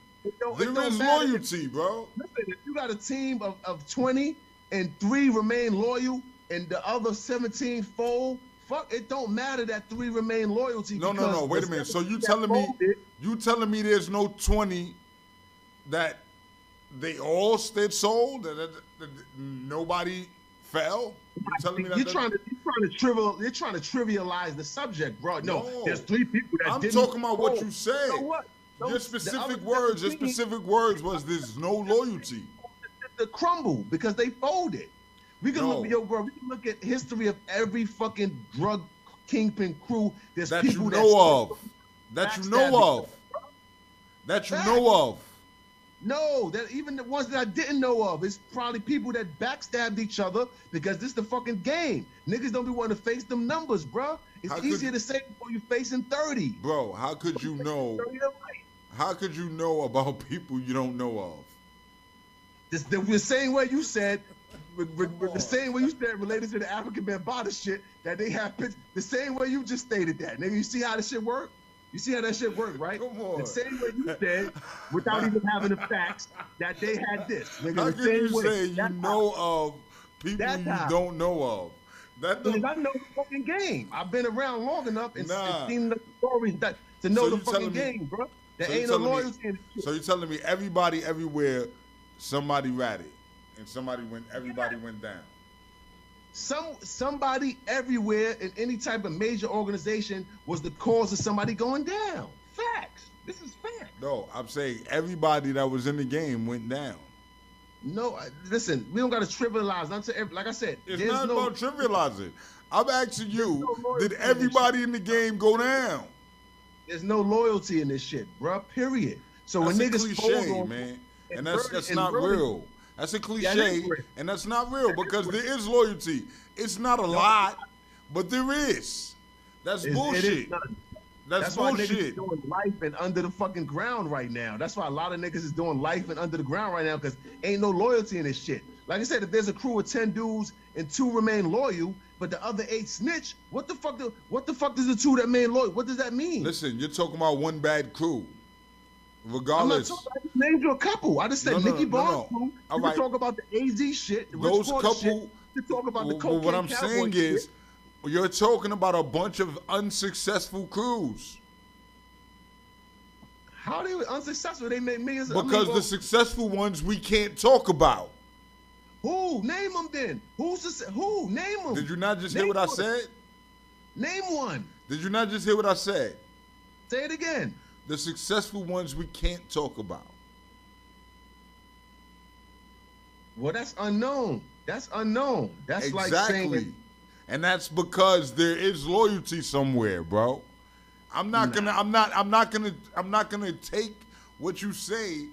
There is loyalty, bro. Listen, if you got a team of 20 and 3 remain loyal and the other 17 fold, fuck, it don't matter that 3 remain loyalty. No. Wait a minute. So you telling me there's no 20 that they all stayed sold, that nobody fell? You're trying to trivialize the subject, bro. No, there's 3 people that didn't. I'm talking about what you said. You know what? Your specific words was there's no loyalty. The crumble because they folded. We can look at history of every fucking drug kingpin crew. There's that people you know of. No, that even the ones that I didn't know of, it's probably people that backstabbed each other because this is the fucking game. Niggas don't be wanting to face them numbers, bro. It's easier to say before you facing 30. Bro, how could you know? How could you know about people you don't know of? The same way you said, the same way you said related to the African Bambaataa shit, that they have pictures. The same way you just stated that. Nigga, you see how this shit work? You see how that shit work, right? Come on. The same way you said, without even having the facts, that they had this. Nigga, how can you say you know of people you don't know of? Because I know the fucking game. I've been around long enough and seen the stories to know the fucking game, bro. There ain't no loyalty in shit. So you're telling me everybody everywhere, somebody ratted, and everybody went down. Somebody everywhere in any type of major organization was the cause of somebody going down. Facts. This is fact. No, I'm saying everybody that was in the game went down. No, listen, we don't got to trivialize. Like I said, it's not about trivializing. I'm asking you, did everybody in the game go down? There's no loyalty in this shit, bro. Period. So that's when niggas cliche, man, and that's not real. That's a cliche, and that's not real because there is loyalty. It's not a lot, but there is. That's bullshit. That's why bullshit. Niggas is doing life and under the fucking ground right now. That's why a lot of niggas is doing life and under the ground right now because ain't no loyalty in this shit. Like I said, if there's a crew of 10 dudes and 2 remain loyal, but the other 8 snitch, what the fuck does the 2 that remain loyal? What does that mean? Listen, you're talking about one bad crew. Regardless, I just named you a couple. I just said Nicky Barnes crew. You can talk about the AZ shit, the those couple. Shit. You can talk about the cocaine. What I'm saying is, you're talking about a bunch of unsuccessful crews. How they were unsuccessful? They made millions. Because the successful ones we can't talk about. Who? Name them then. Who? Name them. Did you not just hear what I said? Name one. Did you not just hear what I said? Say it again. The successful ones we can't talk about. Well, that's unknown. That's unknown. That's like saying. And that's because there is loyalty somewhere, bro. I'm not gonna take what you say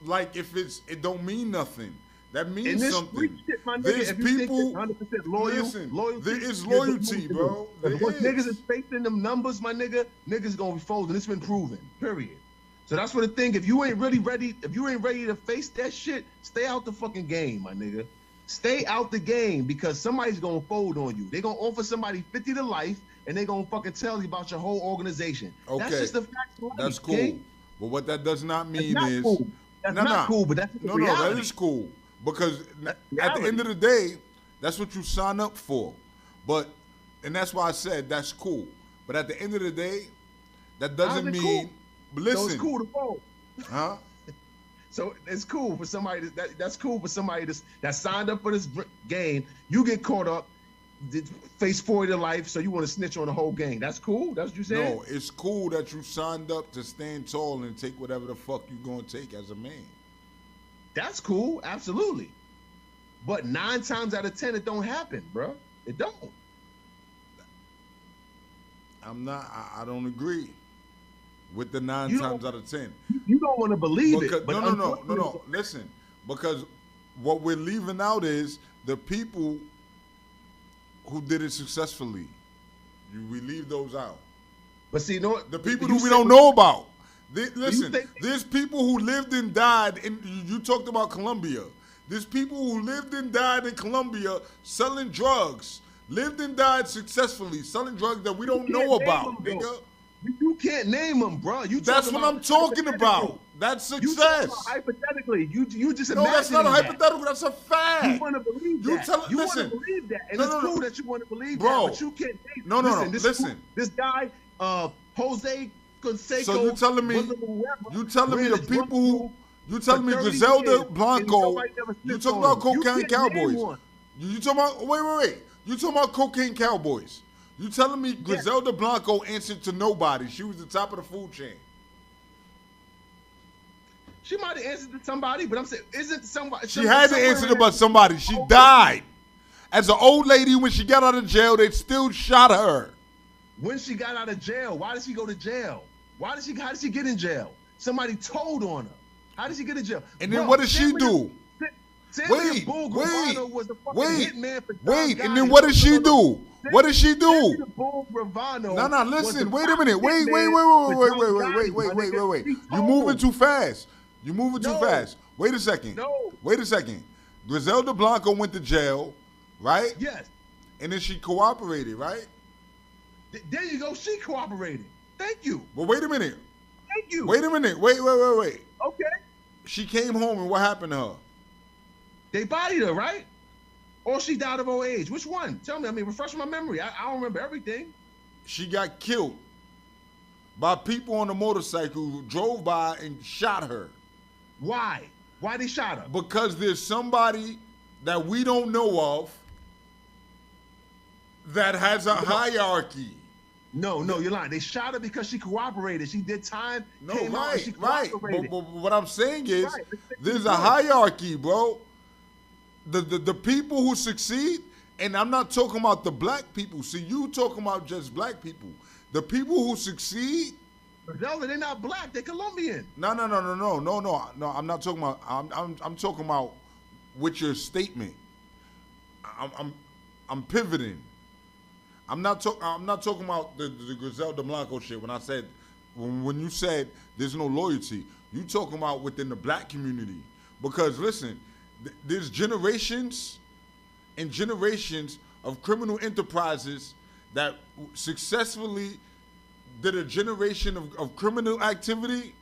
like if it don't mean nothing. That means something. Shit, my nigga, There's people 100% loyal. Listen, loyalty there is loyalty, bro. Once niggas is facing them numbers, my nigga, niggas gonna be folding. It's been proven. Period. So that's what the thing. If you ain't really ready, if you ain't ready to face that shit, stay out the fucking game, my nigga. Stay out the game because somebody's gonna fold on you. They gonna offer somebody 50 to life, and they gonna fucking tell you about your whole organization. Okay, that's just the fact of life. That's cool. King. But what that does not mean is cool. That's not cool. But that's the reality. No, that is cool because at the end of the day, that's what you sign up for. And that's why I said that's cool. But at the end of the day, that doesn't mean. Cool? But listen, so it's cool to fold. Huh? So it's cool for somebody that's cool for somebody that signed up for this game. You get caught up, face 40 to life, so you want to snitch on the whole gang. That's cool? That's what you saying? No, it's cool that you signed up to stand tall and take whatever the fuck you gonna take as a man. That's cool, absolutely. But 9 times out of 10, it don't happen, bro. It don't. I don't agree with the 9 times out of 10. You don't want to believe it. But no. Listen, because what we're leaving out is the people who did it successfully. We leave those out. But see, the people who we don't know about. Listen, there's people who lived and died. You talked about Colombia. There's people who lived and died in Colombia selling drugs. Lived and died successfully selling drugs that we don't know about, nigga. You can't name them, bro. That's what I'm talking about. That's success. Hypothetically, you just no, that's not a hypothetical. That's a fact. You want to believe that. You want to believe that, and it's cool that you want to believe that, but you can't. Listen. This guy, Jose Canseco. So you telling me the people who you telling me Griselda Blanco? You talking about cocaine cowboys? You talking about wait? You talking about cocaine cowboys? You telling me Griselda Blanco answered to nobody? She was the top of the food chain. She might have answered to somebody, but I'm saying, isn't somebody? She had to answer to somebody. She died. As an old lady, when she got out of jail, they still shot her. When she got out of jail, why did she go to jail? How did she get in jail? Somebody told on her. How did she get in jail? And then what did she do? Wait, and then what did she do? What did she do? No, listen, wait a minute. Wait. You moving too fast. Wait a second. Griselda Blanco went to jail, right? Yes. And then she cooperated, right? There you go. She cooperated. Thank you. But wait a minute. Thank you. Wait a minute. Wait. Okay. She came home and what happened to her? They bodied her, right? Or she died of old age. Which one? Tell me. I mean, refresh my memory. I don't remember everything. She got killed by people on a motorcycle who drove by and shot her. Why? Why they shot her? Because there's somebody that we don't know of that has a hierarchy. No, you're lying. They shot her because she cooperated. She did time. No, right. But what I'm saying is there's a hierarchy, bro. The people who succeed, and I'm not talking about the black people. See, you talking about just black people. The people who succeed. No, they're not black. They're Colombian. No. I'm not talking about. I'm talking about with your statement. I'm pivoting. I'm not talking about the Griselda Blanco shit. When I said when you said there's no loyalty, you talking about within the black community. Because listen, there's generations and generations of criminal enterprises that successfully did a generation of criminal activity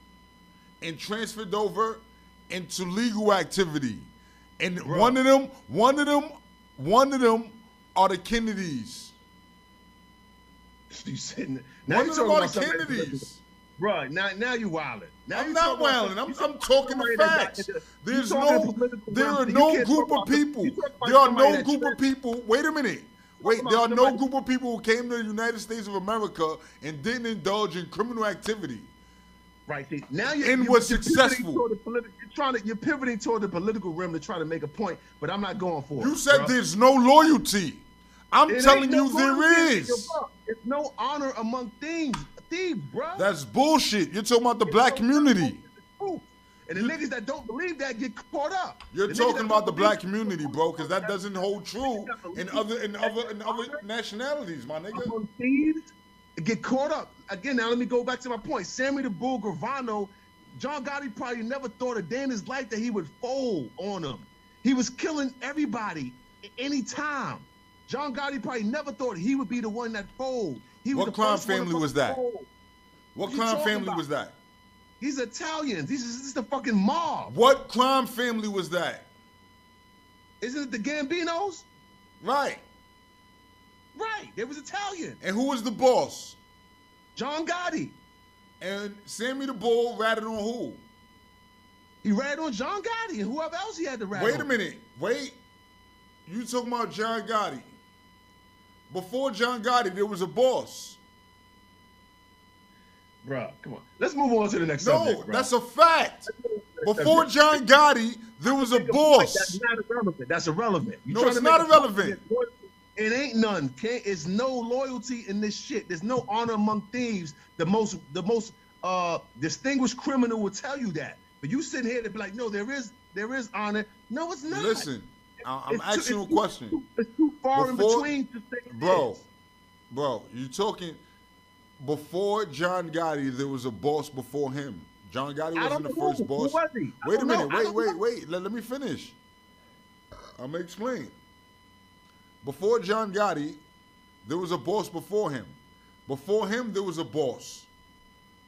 and transferred over into legal activity. And one of them are the Kennedys. You sitting now you talking about Kennedys. Bro, now you wilding. I'm not wilding. I'm talking the facts. There are no group of people. There are no group of people. Wait a minute. Wait, there are no group of people who came to the United States of America and didn't indulge in criminal activity. Right. See, now was successful. You're pivoting toward the political realm to try to make a point, but I'm not going for it. You said there's no loyalty. I'm telling you there is. It's no honor among thieves, bro. That's bullshit. You're talking about the black community. And the niggas that don't believe that get caught up. You're talking about the black community, bro, because that doesn't hold true in other nationalities, my nigga. Thieves get caught up. Again, now let me go back to my point. Sammy the Bull Gravano, John Gotti probably never thought a day in his life that he would fold on him. He was killing everybody at any time. John Gotti probably never thought he would be the one that fold. What crime family was that? What crime family was that? He's Italian. This is the fucking mob. What crime family was that? Isn't it the Gambinos? Right. Right. They was Italian. And who was the boss? John Gotti. And Sammy the Bull ratted on who? He ratted on John Gotti and whoever else he had to rat on. Wait a minute. Wait. You talking about John Gotti. Before John Gotti, there was a boss. Bro, come on. Let's move on to the next subject, bro. That's a fact. Before John Gotti, there was a boss. That's not irrelevant. That's irrelevant. No, it's not irrelevant. It ain't none. It's no loyalty in this shit. There's no honor among thieves. The most distinguished criminal will tell you that. But you sitting here to be like, no, there is honor. No, it's not. Listen, I'm asking you a question. It's too far in between to say Bro, you talking before John Gotti, there was a boss before him. John Gotti wasn't the first boss. Who was he? Wait a minute. Wait. Let me finish. I'm going to explain. Before John Gotti, there was a boss before him. Before him, there was a boss.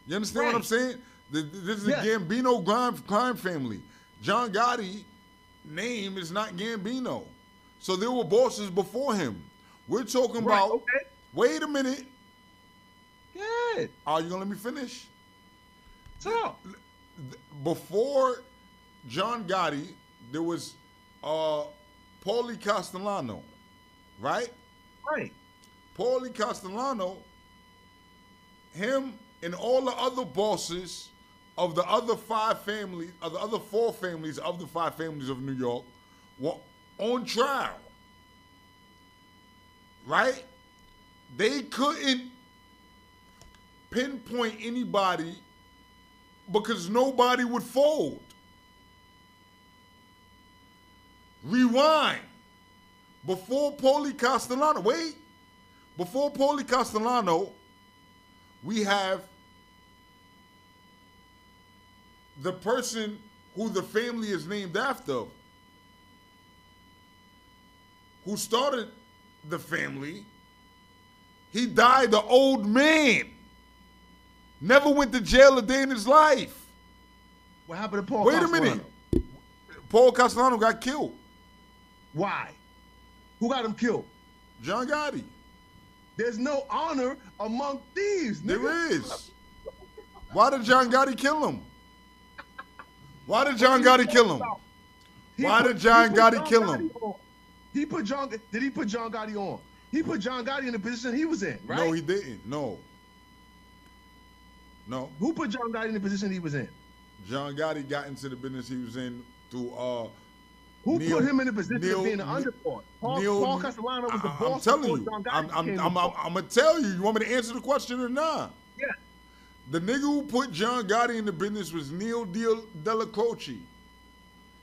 You understand what I'm saying? This is a Gambino crime family. John Gotti name is not Gambino. So there were bosses before him. We're talking about... Okay. Wait a minute. Good. Are you going to let me finish? So, before John Gotti, there was Paulie Castellano, right? Right. Paulie Castellano, him and all the other bosses of the other four families of the five families of New York were on trial, right? They couldn't pinpoint anybody because nobody would fold. Rewind. Before Paulie Castellano, before Paulie Castellano, we have the person who the family is named after, who started the family. He died an old man. Never went to jail a day in his life. What happened to Paul Castellano? Wait a minute. Paul Castellano got killed. Why? Who got him killed? John Gotti. There's no honor among thieves, nigga. There is. Why did John Gotti kill him? Why did John Gotti kill him? Why did John Gotti kill him? Did he put John Gotti on? He put John Gotti in the position he was in, right? No, he didn't. No. Who put John Gotti in the position he was in? John Gotti got into the business he was in through Who put him in the position of being an underboss? Paul Castellano was the boss. I'm telling you. I'm gonna tell you. You want me to answer the question or not? Yeah. The nigga who put John Gotti in the business was Neil Della Croce.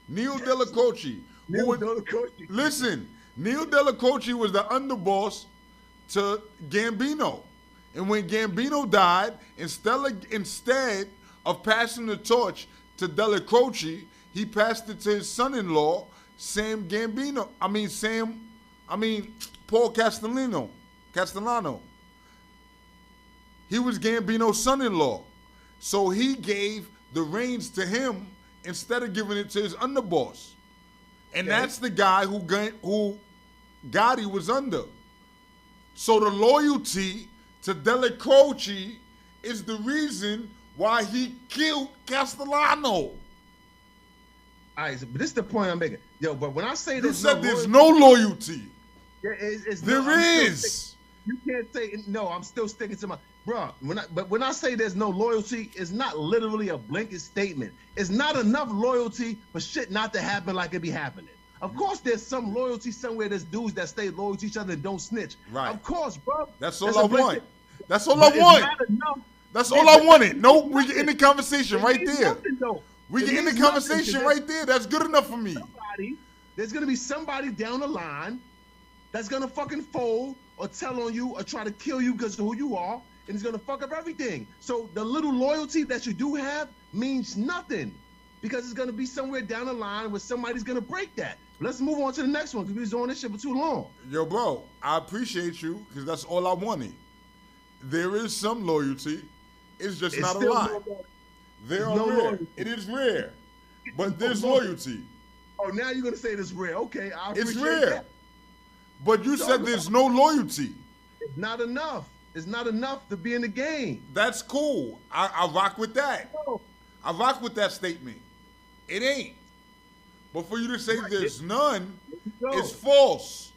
Neil Della Croce. Listen, Neil Della Croce was the underboss to Gambino. And when Gambino died, instead of passing the torch to Della Croce, he passed it to his son-in-law, Paul Castellano. He was Gambino's son-in-law. So he gave the reins to him instead of giving it to his underboss. And that's the guy who Gotti was under. So the loyalty to Della Croce is the reason why he killed Castellano. All right, but this is the point I'm making. Yo, but when I say you said there's no loyalty. Yeah, it's There no, is. You can't say no. I'm still sticking to my bro. When I say there's no loyalty, it's not literally a blanket statement. It's not enough loyalty for shit not to happen like it be happening. Of course, there's some loyalty somewhere. There's dudes that stay loyal to each other and don't snitch. Right. Of course, bro. That's all There's I a blanket- want. That's all but I it's want. not enough. That's all I wanted. Nope, we get in the conversation right It means there. nothing, though. We It get in the means nothing, conversation 'cause right there. That's good enough for me. There's gonna be somebody down the line that's gonna fucking fold or tell on you or try to kill you because of who you are, and it's gonna fuck up everything. So the little loyalty that you do have means nothing because it's gonna be somewhere down the line where somebody's gonna break that. Let's move on to the next one because we was on this shit for too long. Yo, bro, I appreciate you because that's all I wanted. There is some loyalty. It's just not a still lot. no loyalty. They There's are no rare. loyalty. It is rare, but there's loyalty. Oh, now you're gonna say it's rare. Okay, I It's appreciate rare. that. But you said there's no loyalty. It's not enough. It's not enough to be in the game. That's cool. I rock with that. I rock with that statement. It ain't. But for you to say there's none, it's false.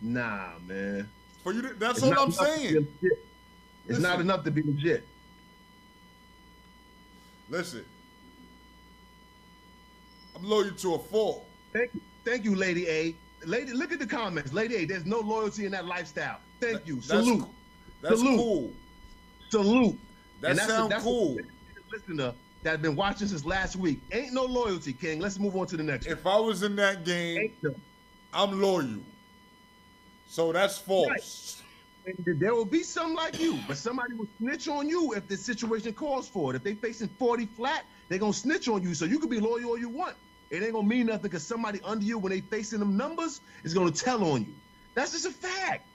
Nah, man. For you, that's It's all not I'm enough to be saying. legit. It's Listen. not enough to be legit. Listen, I'm loyal to a fault. Thank you, Lady A. Lady, look at the comments. Lady A, there's no loyalty in that lifestyle. Thank you. That's Salute. cool. That's Salute. cool. Salute. That sound cool. Listener that's been watching since last week. Ain't no loyalty, King. Let's move on to the next one. If I was in that game, I'm loyal. So that's false. And there will be some like you, but somebody will snitch on you if the situation calls for it. If they facing 40 flat, they're going to snitch on you. So you can be loyal all you want. It ain't going to mean nothing because somebody under you, when they facing them numbers, is going to tell on you. That's just a fact.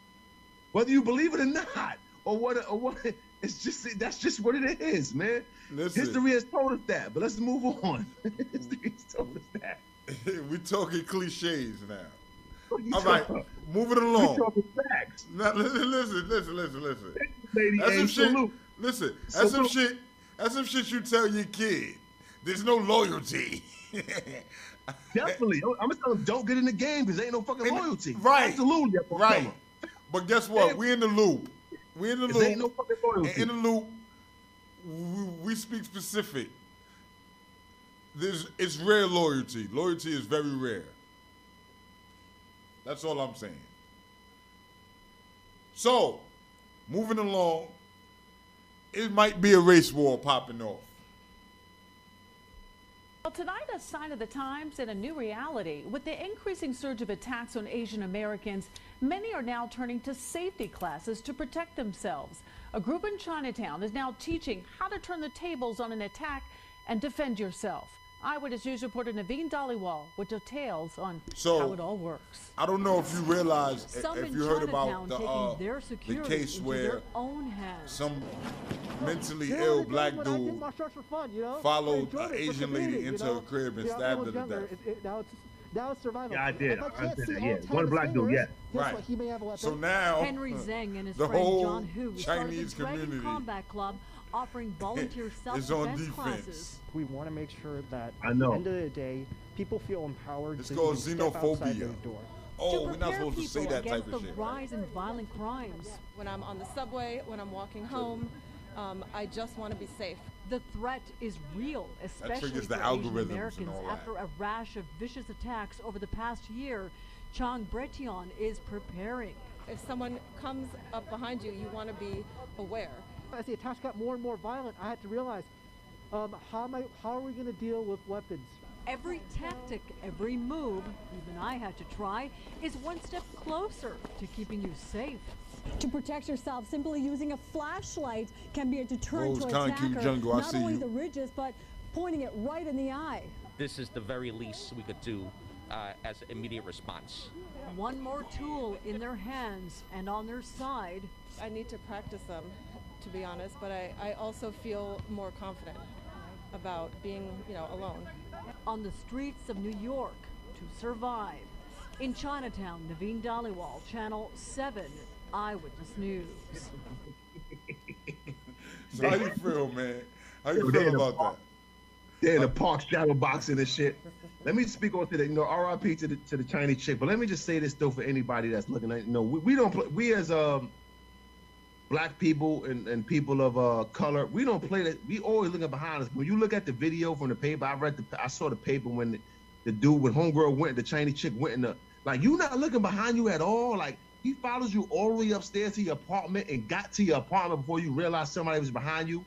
Whether you believe it or not, or what, it's just, that's just what it is, man. Listen. History has told us that, but let's move on. History has told us that. We talking cliches now. You All right, moving along. We talking facts. Now, listen. Lady That's A, some shit. salute. Listen, that's some Salute. shit. That's some shit you tell your kid. There's no loyalty. Definitely. I'm gonna tell them don't get in the game because ain't no fucking loyalty. Right. Absolutely. Right. But guess what? We in the loop. We in the There loop. ain't no fucking loyalty. And in the loop, we speak specific. It's rare loyalty. Loyalty is very rare. That's all I'm saying. So, moving along, it might be a race war popping off. Well, tonight, a sign of the times and a new reality. With the increasing surge of attacks on Asian Americans, many are now turning to safety classes to protect themselves. A group in Chinatown is now teaching how to turn the tables on an attack and defend yourself. Eyewitness News reporter Naveen Dhaliwal with details on how it all works. I don't know if you realize, Some if in you heard Chinatown about taking their the security case into where their own hands. some mentally ill black dude followed an Asian lady into her crib and stabbed her to death. Now it's survival. Yeah, I did. If I I can't did see that, all yeah. 10 One of his black dude, fingers, yeah. guess what? He may have a weapon. So now, Henry Zheng and his the friend whole John Hu started the Chinese Dragon community Combat Club, offering volunteer is on self-defense defense. classes. We want to make sure that I at know. the end of the day, people feel empowered It's to called even step outside xenophobia. their door. Oh, to we're not prepare supposed to say people that type against of the shit. rise in violent crimes. When I'm on the subway, when I'm walking home, I just want to be safe. The threat is real, especially triggers for the Asian algorithms and Americans. all that. After a rash of vicious attacks over the past year, Chang Bretion is preparing. If someone comes up behind you, you want to be aware. As the attacks got more and more violent, I had to realize, how are we going to deal with weapons? Every tactic, every move, even I had to try, is one step closer to keeping you safe. To protect yourself, simply using a flashlight can be a deterrent Rose to Concrete attacker. Jungle, I Not see only you. the ridges, but pointing it right in the eye. This is the very least we could do as immediate response. One more tool in their hands and on their side. I need to practice them, to be honest, but I also feel more confident about being, alone. On the streets of New York to survive. In Chinatown, Naveen Dhaliwal, Channel 7, Eyewitness News. So how you feel, man? How you feel about that? They're in the park shadow boxing and shit. Let me speak on to the, RIP to the Chinese chick. But let me just say this though for anybody that's looking at, we don't play. We as black people and people of color, we don't play that. We always looking behind us. When you look at the video from the paper, I saw the paper when the dude, when homegirl went, the Chinese chick went in the, like, you not looking behind you at all. Like, he follows you all the way upstairs to your apartment and got to your apartment before you realized somebody was behind you. You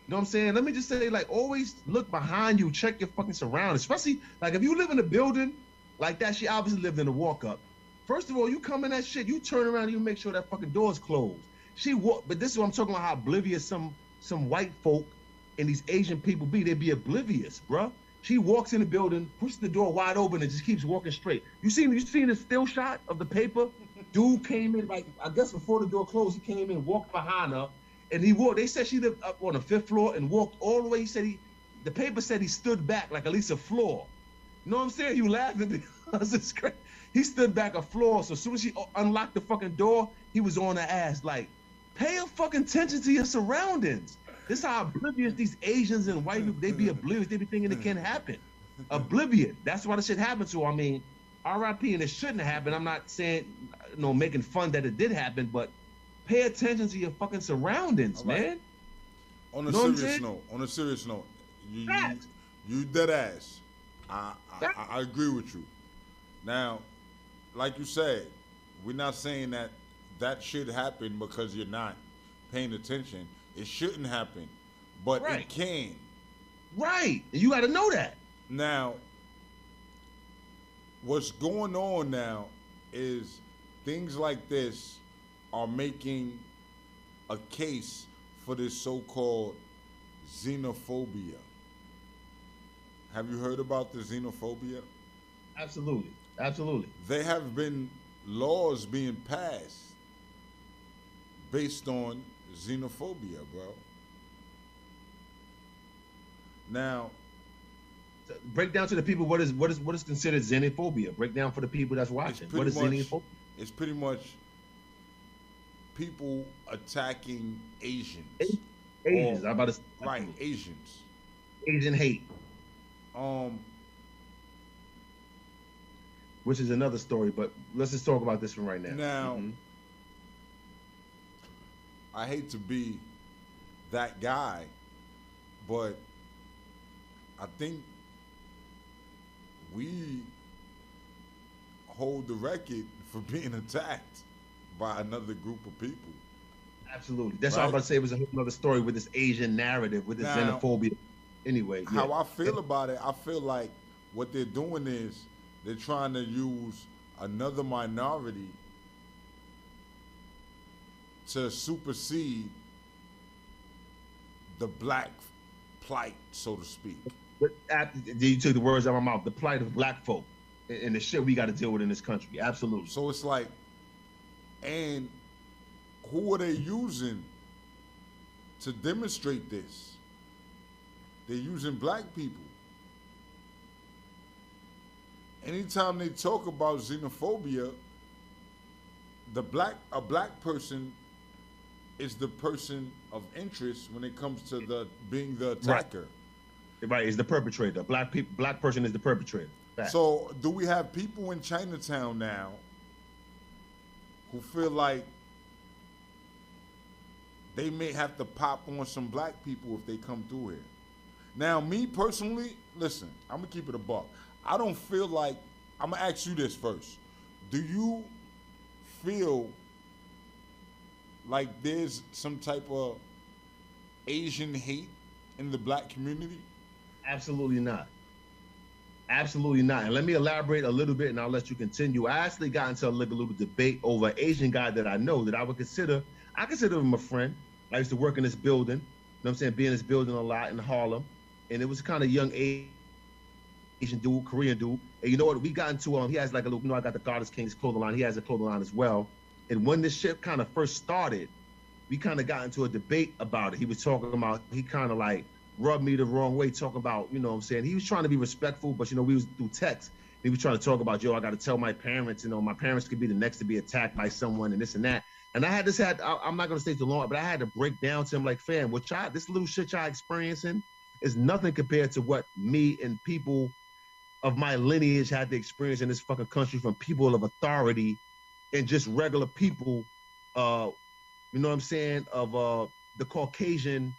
know what I'm saying? Let me just say, like, always look behind you, check your fucking surroundings. Especially, like, if you live in a building like that, she obviously lived in a walk-up. First of all, you come in that shit, you turn around and you make sure that fucking door's closed. But this is what I'm talking about, how oblivious some white folk and these Asian people be. They be oblivious, bruh. She walks in the building, pushes the door wide open, and just keeps walking straight. You seen the still shot of the paper? Dude came in, like, I guess before the door closed, he came in, walked behind her, and he walked. They said she lived up on the 5th floor and walked all the way. He said the paper said he stood back like at least a floor. You know what I'm saying? You laughing because it's crazy. He stood back a floor, so as soon as she unlocked the fucking door, he was on her ass. Like, pay a fucking attention to your surroundings. This is how oblivious these Asians and white people, they be oblivious. They be thinking it can happen. Oblivious. That's why the shit happened to her. I mean, RIP, and it shouldn't happen. I'm not saying, making fun that it did happen, but pay attention to your fucking surroundings, right, man. On a serious note, you dead ass. I agree with you. Now, like you said, we're not saying that should happen because you're not paying attention. It shouldn't happen, but it can. Right. You got to know that. Now, what's going on now is things like this are making a case for this so-called xenophobia. Have you heard about the xenophobia? Absolutely. Absolutely. There have been laws being passed based on xenophobia, bro. Now, break down to the people what is considered xenophobia. Break down for the people that's watching. What is xenophobia? It's pretty much people attacking Asians. Asians, I'm about to say. Right, Asians. Asian hate. Which is another story, but let's just talk about this one right now. Now, I hate to be that guy, but I think we hold the record for being attacked by another group of people. Absolutely. That's what I was about to say. It was a whole other story with this Asian narrative, with this xenophobia. Anyway, how I feel about it, I feel like what they're doing is they're trying to use another minority to supersede the black plight, so to speak. But you took the words out of my mouth. The plight of black folk and the shit we got to deal with in this country. Absolutely. So it's like, and who are they using to demonstrate this? They're using black people. Anytime they talk about xenophobia, a black person is the person of interest when it comes to being the attacker. Right, is the perpetrator. Black person is the perpetrator. Fact. So do we have people in Chinatown now who feel like they may have to pop on some black people if they come through here? Now, me personally, listen, I'm gonna keep it a buck. I don't feel like, I'm gonna ask you this first. Do you feel like there's some type of Asian hate in the black community? Absolutely not. Absolutely not. And let me elaborate a little bit and I'll let you continue. I actually got into a little debate over an Asian guy that I know that I consider him a friend. I used to work in this building, you know what I'm saying, be in this building a lot in Harlem. And it was kind of young Asian dude, Korean dude. And you know what? We got into he has like a little, I got the Goddess King's clothing line. He has a clothing line as well. And when this shit kind of first started, we kind of got into a debate about it. He was talking about, he kind of like rubbed me the wrong way, talking about, you know what I'm saying? He was trying to be respectful, but we was through text. He was trying to talk about, I got to tell my parents, my parents could be the next to be attacked by someone and this and that. And I'm not going to stay too long, but I had to break down to him like, fam, this little shit y'all experiencing, is nothing compared to what me and people of my lineage had to experience in this fucking country from people of authority and just regular people, you know what I'm saying, of the Caucasian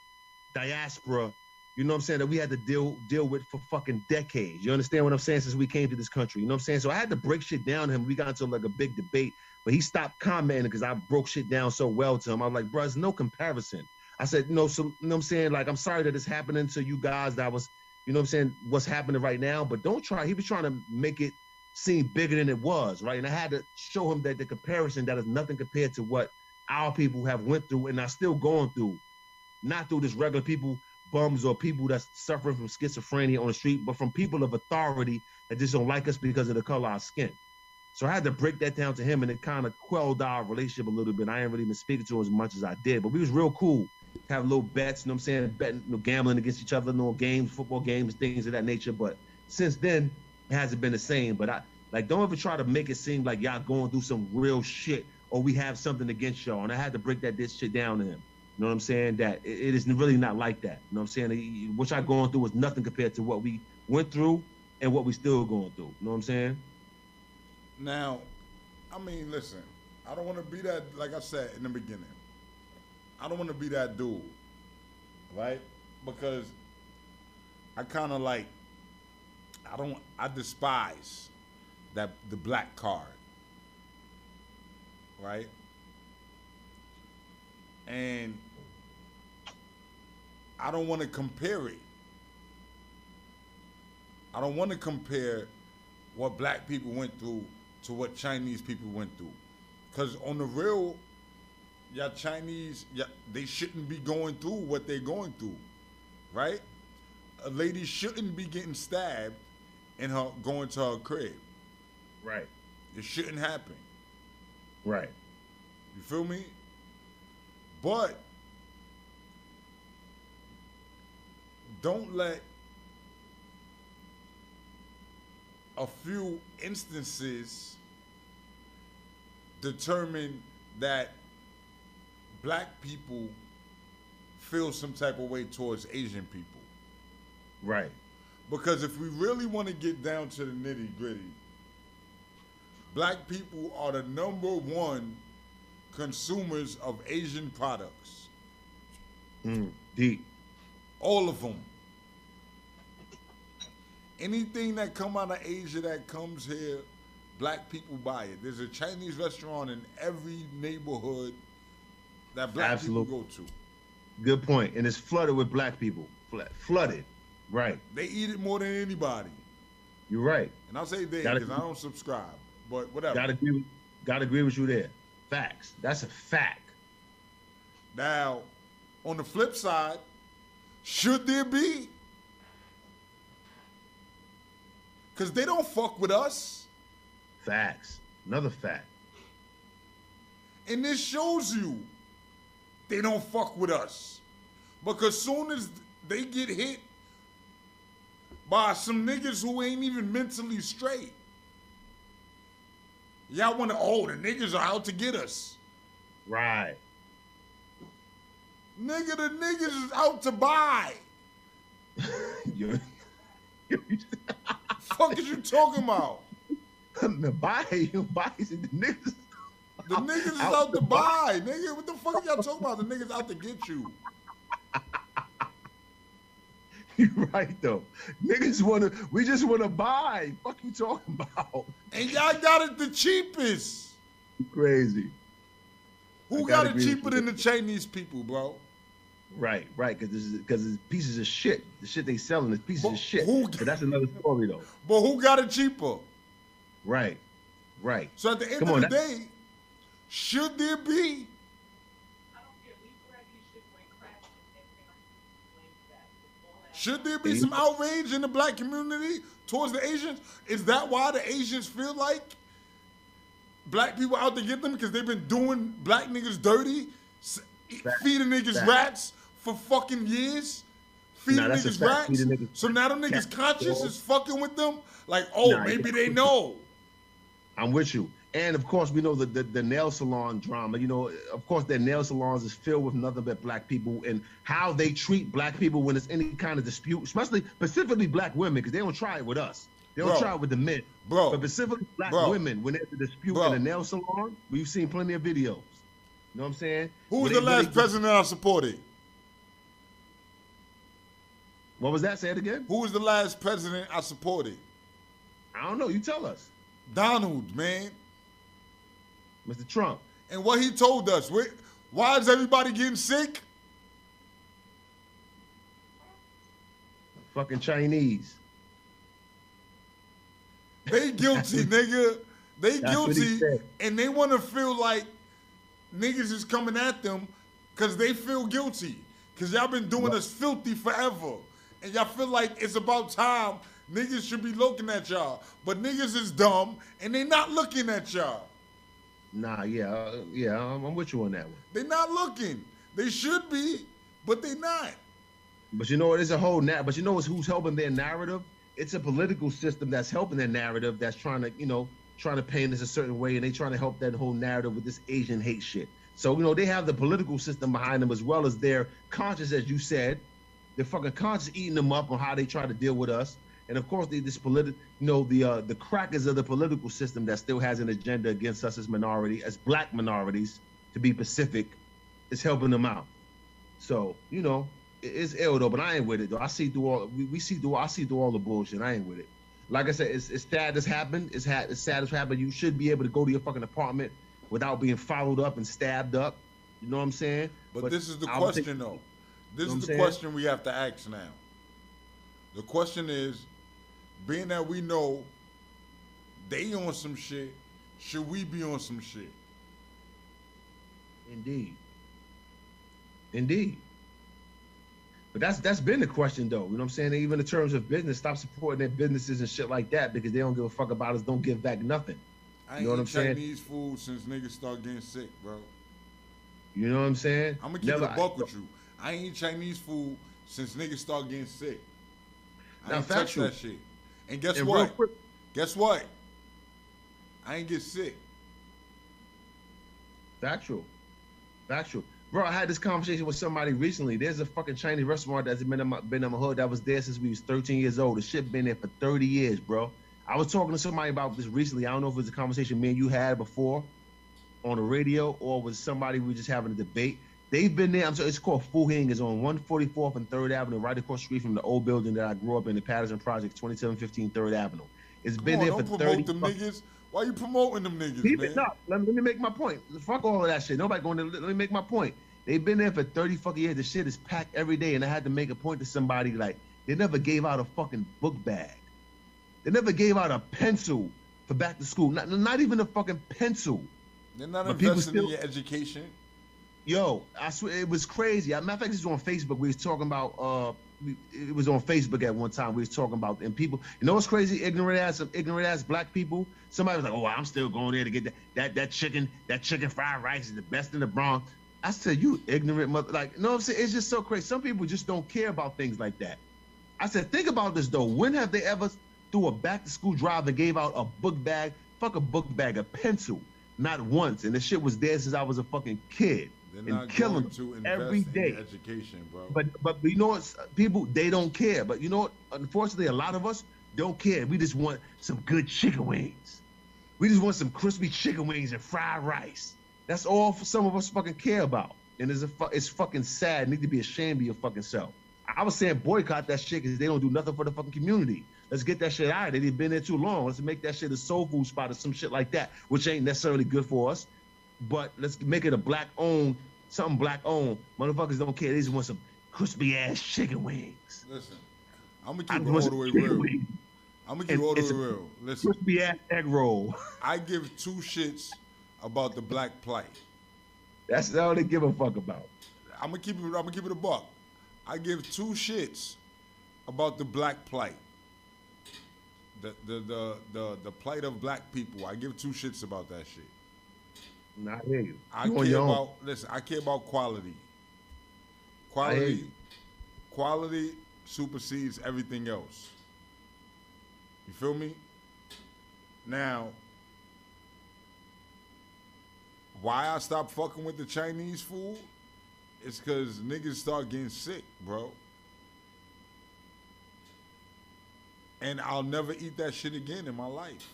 diaspora, you know what I'm saying, that we had to deal with for fucking decades. You understand what I'm saying? Since we came to this country, you know what I'm saying? So I had to break shit down to him. We got into like a big debate, but he stopped commenting because I broke shit down so well to him. I was like, bro, there's no comparison. I said, so, you know what I'm saying? Like, I'm sorry that it's happening to you guys. That was, you know what I'm saying, what's happening right now, but don't try. He was trying to make it seem bigger than it was, right? And I had to show him that the comparison, that is nothing compared to what our people have went through and are still going through. Not through this regular people, bums, or people that's suffering from schizophrenia on the street, but from people of authority that just don't like us because of the color of our skin. So I had to break that down to him, and it kind of quelled our relationship a little bit. I ain't really been speaking to him as much as I did, but we was real cool. Have little bets, you know what I'm saying, betting, you know, gambling against each other, little games, football games, things of that nature. But since then, it hasn't been the same. But I like, don't ever try to make it seem like y'all going through some real shit or we have something against y'all. And I had to break this shit down to him. You know what I'm saying? That it is really not like that. You know what I'm saying? What y'all going through is nothing compared to what we went through and what we still going through. You know what I'm saying? Now, I mean, listen, I don't want to be that, like I said in the beginning, I don't want to be that dude, right? Because I kind of like, I despise the black card, right? And I don't want to compare it. I don't want to compare what black people went through to what Chinese people went through. Because on the real, Chinese, they shouldn't be going through what they're going through, right? A lady shouldn't be getting stabbed and her going to her crib. Right. It shouldn't happen. Right. You feel me? But don't let a few instances determine that black people feel some type of way towards Asian people. Right. Because if we really want to get down to the nitty gritty, black people are the #1 consumers of Asian products. Deep. All of them. Anything that come out of Asia that comes here, black people buy it. There's a Chinese restaurant in every neighborhood that black people go to. Good point. And it's flooded with black people. Flooded. Right. They eat it more than anybody. You're right. And I'll say they because I don't subscribe. But whatever. Gotta agree with you there. Facts. That's a fact. Now, on the flip side, should there be? Because they don't fuck with us. Facts. Another fact. And this shows you they don't fuck with us. Because soon as they get hit by some niggas who ain't even mentally straight, y'all want to, the niggas are out to get us. Right. Nigga, the niggas is out to buy. Fuck is you talking about? The buy, the niggas. The niggas is out to buy, nigga. What the fuck are y'all talking about? The niggas out to get you. You're right though. We just wanna buy. Fuck you talking about? And y'all got it the cheapest. Crazy. Who got it cheaper than the Chinese people, bro? Right, because it's pieces of shit. The shit they selling is pieces of shit. But that's another story though. But who got it cheaper? Right. So at the end of the day, should there be? Should there be some outrage in the black community towards the Asians? Is that why the Asians feel like black people out to get them? Because they've been doing black niggas dirty, feeding niggas rats for fucking years? Feeding niggas rats? So now them niggas conscious is fucking with them? Like, maybe they know. I'm with you. And of course, we know the nail salon drama. You know, of course, their nail salons is filled with nothing but black people, and how they treat black people when it's any kind of dispute, especially specifically black women, because they don't try it with us. They don't try it with the men. Bro. But specifically black women, when there's a dispute in a nail salon, we've seen plenty of videos. You know what I'm saying? Who was the last president I supported? What was that? Say it again. Who was the last president I supported? I don't know. You tell us. Donald, man. Mr. Trump. And what he told us. Why is everybody getting sick? Fucking Chinese. They guilty, nigga. They guilty, and they want to feel like niggas is coming at them because they feel guilty. Because y'all been doing us filthy forever. And y'all feel like it's about time niggas should be looking at y'all. But niggas is dumb, and they not looking at y'all. Nah, I'm with you on that one. They not looking. They should be, but they not. But you know what? It's a whole but you know who's helping their narrative? It's a political system that's helping their narrative, that's trying to paint us a certain way, and they trying to help that whole narrative with this Asian hate shit. So, you know, they have the political system behind them, as well as their conscience, as you said. Their fucking conscience eating them up on how they try to deal with us. And of course, the crackers of the political system that still has an agenda against us as black minorities, to be Pacific, is helping them out. So, you know, it's ill though, but I ain't with it though. I see through all the bullshit. I ain't with it. Like I said, it's sad this happened. It's sad this happened. You should be able to go to your fucking apartment without being followed up and stabbed up. You know what I'm saying? But this is the question though. This is the question we have to ask now. The question is, being that we know they on some shit, should we be on some shit? Indeed. But that's been the question though. You know what I'm saying? Even in terms of business, stop supporting their businesses and shit like that, because they don't give a fuck about us, don't give back nothing. I ain't eaten Chinese food since niggas start getting sick, bro. You know what I'm saying? I'm gonna keep it a buck with you. I ain't eat Chinese food since niggas start getting sick. I ain't touch that shit. And guess what? Guess what? I ain't get sick. Factual. Bro, I had this conversation with somebody recently. There's a fucking Chinese restaurant that's been in my hood that was there since we was 13 years old. The shit been there for 30 years, bro. I was talking to somebody about this recently. I don't know if it was a conversation me and you had before on the radio, or was somebody we were just having a debate. They've been there. It's called Fu Hing. It's on 144th and 3rd Avenue, right across the street from the old building that I grew up in, the Patterson Project, 2715 3rd Avenue. It's been there for 30 years. Why you promoting them niggas, man? No, let me make my point. Fuck all of that shit. Nobody going to let me make my point. They've been there for 30 fucking years. The shit is packed every day, and I had to make a point to somebody like, they never gave out a fucking book bag. They never gave out a pencil for back to school. Not even a fucking pencil. They're not investing in your education. Yo, I swear it was crazy. Matter of fact, this was on Facebook. We was talking about it was on Facebook at one time. We was talking about, and people, you know what's crazy? Ignorant ass black people. Somebody was like, "Oh, I'm still going there to get that chicken fried rice is the best in the Bronx." I said, "You ignorant mother!" Like, you know what I'm saying? It's just so crazy. Some people just don't care about things like that. I said, think about this though. When have they ever threw a back to school drive and gave out a book bag? Fuck a book bag, a pencil. Not once. And the shit was there since I was a fucking kid. They're and not killing going to invest every day. in education, bro. But you know what? People, they don't care. But you know what? Unfortunately, a lot of us don't care. We just want some good chicken wings. We just want some crispy chicken wings and fried rice. That's all some of us fucking care about. And it's fucking sad. You need to be ashamed of your fucking self. I was saying boycott that shit because they don't do nothing for the fucking community. Let's get that shit out of there. They've been there too long. Let's make that shit a soul food spot or some shit like that, which ain't necessarily good for us. But let's make it a black-owned, something black-owned. Motherfuckers don't care. They just want some crispy-ass chicken wings. Listen, I'm going to keep it all the way real. I'm going to keep it all the way real. Listen. Crispy-ass egg roll. I give two shits about the black plight. That's all they give a fuck about. I'm going to keep it a buck. I give two shits about the black plight. The plight of black people. I give two shits about that shit. I hear you. I care about quality. Quality supersedes everything else. You feel me? Now, why I stopped fucking with the Chinese food? It's because niggas start getting sick, bro. And I'll never eat that shit again in my life.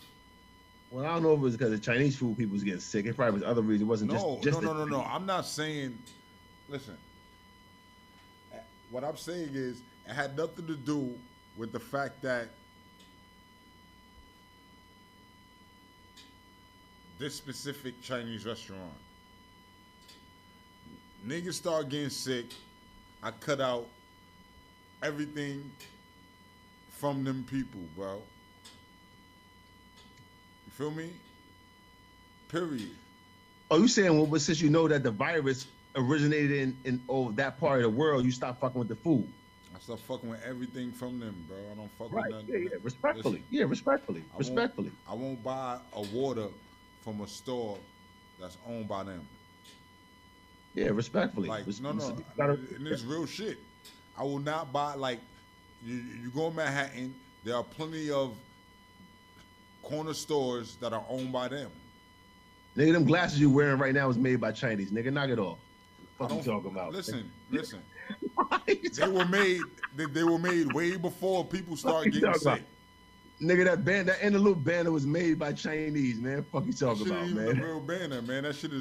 Well, I don't know if it was because the Chinese food people was getting sick. It probably was other reasons. It wasn't just No. I'm not saying. Listen, what I'm saying is it had nothing to do with the fact that this specific Chinese restaurant, niggas start getting sick. I cut out everything from them people, bro. You feel me? Period. Oh, you saying, well, since you know that the virus originated in that part of the world, you stop fucking with the food? I start fucking with everything from them, bro. I don't fuck Right. with nothing. Yeah, respectfully. Listen, Yeah, respectfully. Respectfully. I won't buy a water from a store that's owned by them. Yeah, respectfully. Like, and it's real shit. I will not buy, like, you go in Manhattan, there are plenty of corner stores that are owned by them. Nigga, them glasses you wearing right now is made by Chinese. Nigga, knock it off. What you talking about? Listen. They were made way before people started getting sick. Nigga, that interlude banner was made by Chinese, man. Fuck you talking about, man? That shit ain't even a real banner, man. That shit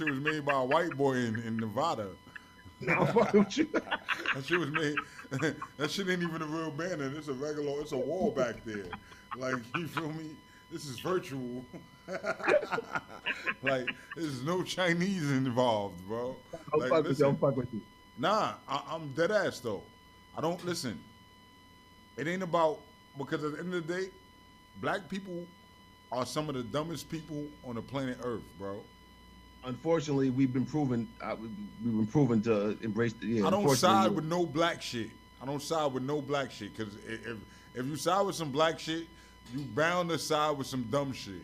was made by a white boy in Nevada. No, fuck with you. That shit was made. That shit ain't even a real banner. It's a wall back there. Like, you feel me? This is virtual. Like, there's no Chinese involved, bro. Don't fuck with you. Nah, I'm dead ass though. I don't listen. It ain't about, because at the end of the day, black people are some of the dumbest people on the planet Earth, bro. Unfortunately, we've been proven to embrace the. Yeah, I don't side with no black shit. Because if you side with some black shit, you bound to side with some dumb shit.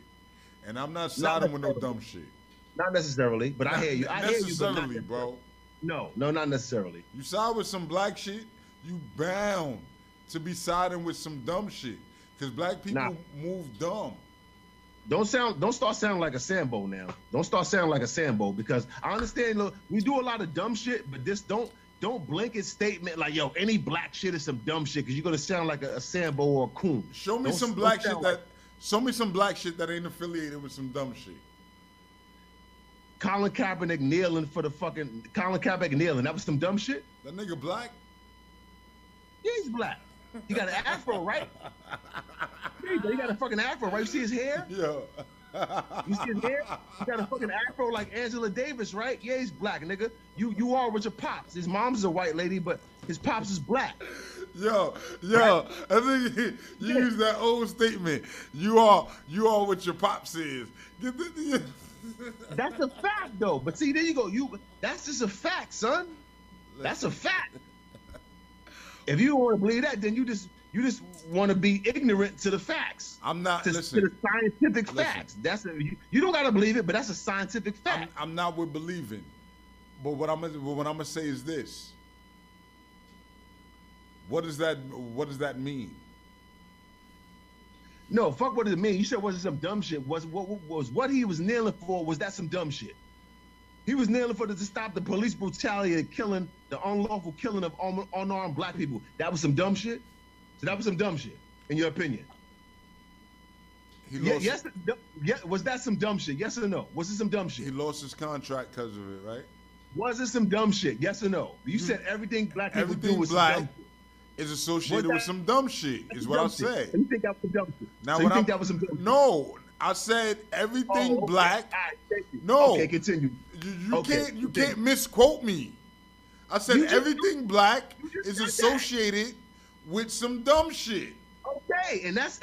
And I'm not siding with no dumb shit. Not necessarily, but I hear you. I hear you. Necessarily, bro. No, not necessarily. You side with some black shit, you bound to be siding with some dumb shit. Because black people move dumb. Don't start sounding like a Sambo now. Don't start sounding like a Sambo, because I understand, look, we do a lot of dumb shit, but this don't blanket statement like, yo, any black shit is some dumb shit, because you're gonna sound like a Sambo or a coon. Show me some black shit that ain't affiliated with some dumb shit. Colin Kaepernick kneeling, that was some dumb shit? That nigga black? Yeah, he's black. He got an afro, right? He got a fucking afro, right? You see his hair? Yeah. You see his hair? He got a fucking afro like Angela Davis, right? Yeah, he's black, nigga. You are with your pops. His mom's a white lady, but his pops is black. Yo, right? I think you use that old statement. You are what your pops is. That's a fact, though. But see, there you go. That's just a fact, son. That's a fact. If you don't want to believe that, then you just want to be ignorant to the facts. I'm not. To the scientific facts. That's you don't gotta believe it, but that's a scientific fact. I'm not with believing, but what I'm gonna say is this. What does that mean? No, fuck what does it mean? You said was it some dumb shit? Was what he was kneeling for? Was that some dumb shit? He was kneeling to stop the police brutality and killing, the unlawful killing of unarmed black people. That was some dumb shit? So that was some dumb shit, in your opinion? Was that some dumb shit? Yes or no? Was it some dumb shit? He lost his contract because of it, right? Was it some dumb shit? Yes or no? You said everything black people do was black some dumb shit. Is associated with some dumb shit, is what I said. You think that was some dumb shit? Now, so you think that was some dumb shit? No, I said everything black. Right, no. Okay, continue. You can't misquote me. I said everything black is associated with some dumb shit. Okay, and that's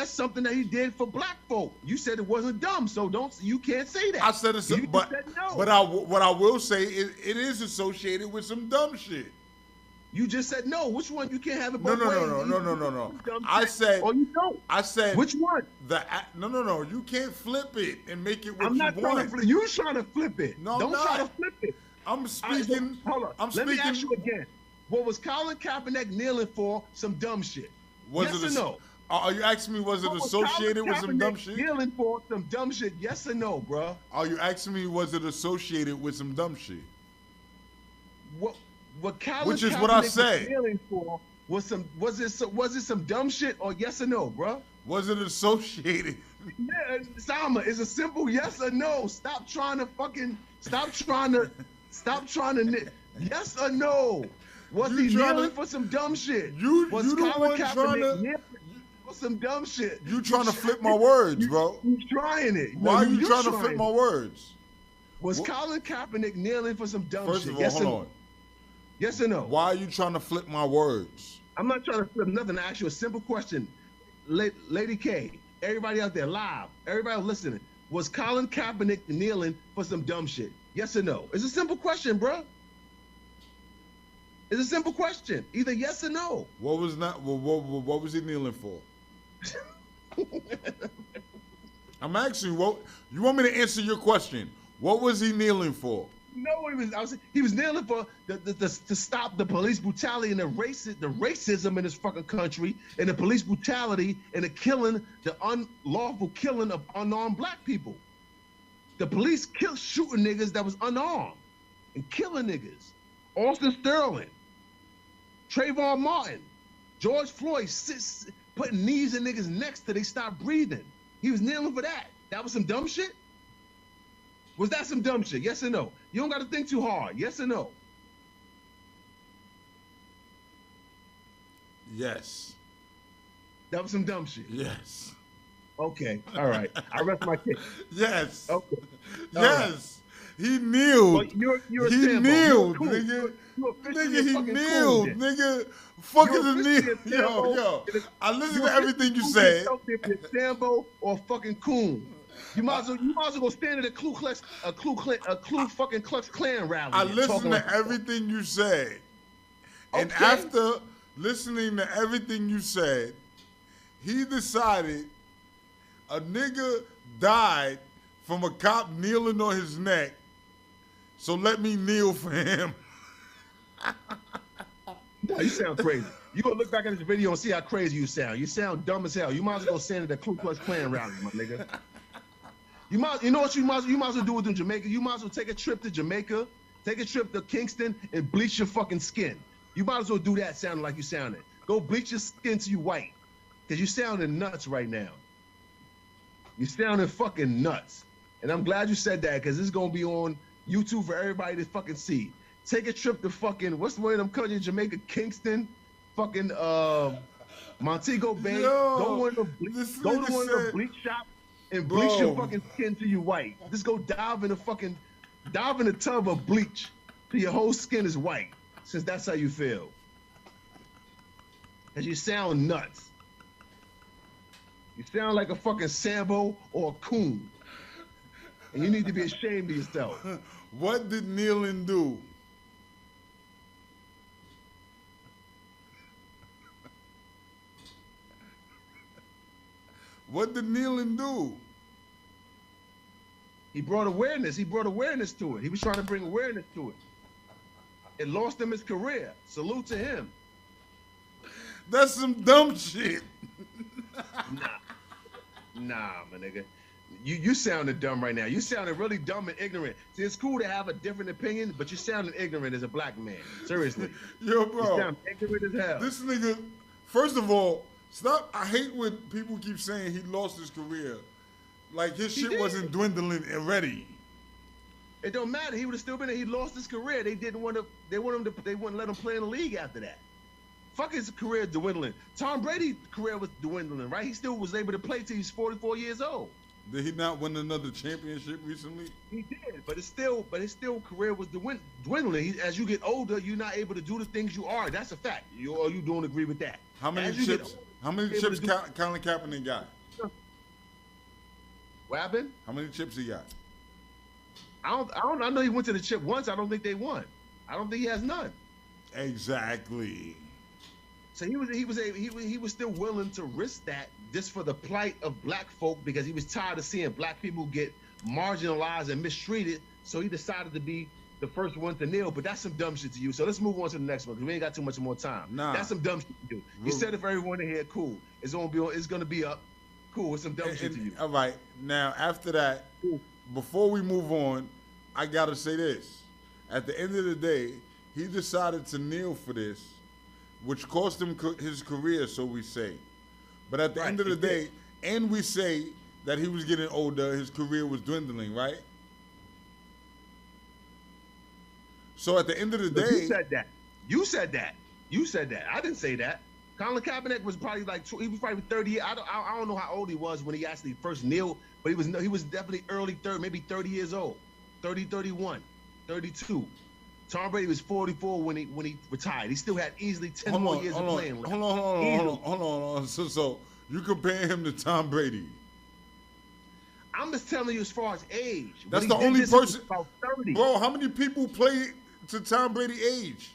something that he did for black folk. You said it wasn't dumb, so you can't say that. I said it's but what I will say is it is associated with some dumb shit. You just said no. Which one? You can't have it both ways. No. I said. Oh, you don't. I said. Which one? No. You can't flip it and make it what I'm not you want. trying to flip. You trying to flip it. No, don't try to flip it. I'm speaking. Hold on. Let me ask you again. What was Colin Kaepernick kneeling for? Some dumb shit. Yes or no? Are you asking me, was it associated with some dumb shit? Kneeling for some dumb shit, yes or no, bro? Are you asking me, was it associated with some dumb shit? What Colin Which is Kaepernick what I was said. kneeling for was it some dumb shit or yes or no, bro? Was it associated? Yeah, Sama, it's a simple yes or no. Stop trying to yes or no. Was he kneeling for some dumb shit? Was you the Colin one Kaepernick trying to- kneeling for some dumb shit? You trying to flip my words, bro? You trying it? Why are you you're trying to flip my words? Was Colin Kaepernick kneeling for some dumb First shit? of all, Yes or hold no? on. Yes or no? Why are you trying to flip my words? I'm not trying to flip nothing. I ask you a simple question. Lady K, everybody out there live, everybody listening, was Colin Kaepernick kneeling for some dumb shit? Yes or no? It's a simple question, bro. It's a simple question. Either yes or no. What was was he kneeling for? I'm asking you, what you want me to answer your question? What was he kneeling for? No, he was kneeling for to stop the police brutality and the racism in this fucking country, and the police brutality and the unlawful killing of unarmed black people. The police shooting niggas that was unarmed and killing niggas. Austin Sterling, Trayvon Martin, George Floyd putting knees in niggas' necks till they stop breathing. He was kneeling for that. That was some dumb shit? Was that some dumb shit? Yes or no? You don't got to think too hard. Yes or no? Yes. That was some dumb shit. Yes. Okay. All right. I rest my case. Yes. Okay. Yes. He kneeled. Well, you're he Sambo. kneeled, You're cool. nigga. You're Nigga, he fucking kneeled, cool, nigga. Fuck is a kneel. Sambo. Yo. I listened You're to everything you cool said. yourself if you're Sambo or fucking coon. You might as well go stand at a Ku fucking Klux Klan rally. I listened to everything you said. And Okay. after listening to everything you said, he decided a nigga died from a cop kneeling on his neck, so let me kneel for him. No, you sound crazy. You gonna look back at this video and see how crazy you sound. You sound dumb as hell. You might as well go stand at the Ku Klux Klan rally, my nigga. You know what you might as well do with in Jamaica? You might as well take a trip to Jamaica, take a trip to Kingston, and bleach your fucking skin. You might as well do that sounding like you sounded. Go bleach your skin till you white. Because you sounding nuts right now. You sounding fucking nuts. And I'm glad you said that because this is going to be on YouTube for everybody to fucking see. Take a trip to fucking, what's the one of them countries in Jamaica? Kingston, fucking Montego Bay. Yo, go to one of the bleach shops and bleach your fucking skin till you white. Just go dive in a tub of bleach till your whole skin is white, since that's how you feel. Because you sound nuts. You sound like a fucking Sambo or a coon. And you need to be ashamed of yourself. What did kneeling do? What did kneeling do? He brought awareness. He brought awareness to it. He was trying to bring awareness to it. It lost him his career. Salute to him. That's some dumb shit. Nah, my nigga. You sounded dumb right now. You sounded really dumb and ignorant. See, it's cool to have a different opinion, but you sounded ignorant as a black man. Seriously. Yo, bro. You sound ignorant as hell. This nigga, first of all, stop. I hate when people keep saying he lost his career. Like his shit wasn't dwindling already. It don't matter. He would have still been there. He lost his career. They didn't want to. They wouldn't let him play in the league after that. Fuck his career dwindling. Tom Brady's career was dwindling, right? He still was able to play till he's 44 years old. Did he not win another championship recently? He did, but his still career was dwindling. As you get older, you're not able to do the things you are. That's a fact. You don't agree with that. How many chips? How many chips Colin Kaepernick got? What happened? How many chips he got? I know he went to the chip once. I don't think they won. I don't think he has none. Exactly. So he was still willing to risk that just for the plight of black folk because he was tired of seeing black people get marginalized and mistreated. So he decided to be the first one to kneel. But that's some dumb shit to you. So let's move on to the next one because we ain't got too much more time. Nah. That's some dumb shit to you. You said it for everyone to hear. Cool. It's gonna be up. Cool. It's some dumb shit to you. All right. Now after that, before we move on, I gotta say this. At the end of the day, he decided to kneel for this, which cost him his career, so we say. But at the end of the day, and we say that he was getting older, his career was dwindling, right? So at the end of the day, you said that. You said that. You said that. I didn't say that. Colin Kaepernick was probably he was probably 30. I don't know how old he was when he actually first kneeled, but he was definitely early 30, maybe 30 years old, 30, 31, 32. Tom Brady was 44 when he retired. He still had easily 10 more years of playing. Hold on. So you compare him to Tom Brady? I'm just telling you as far as age. That's the only person. About 30. Bro, how many people play to Tom Brady age?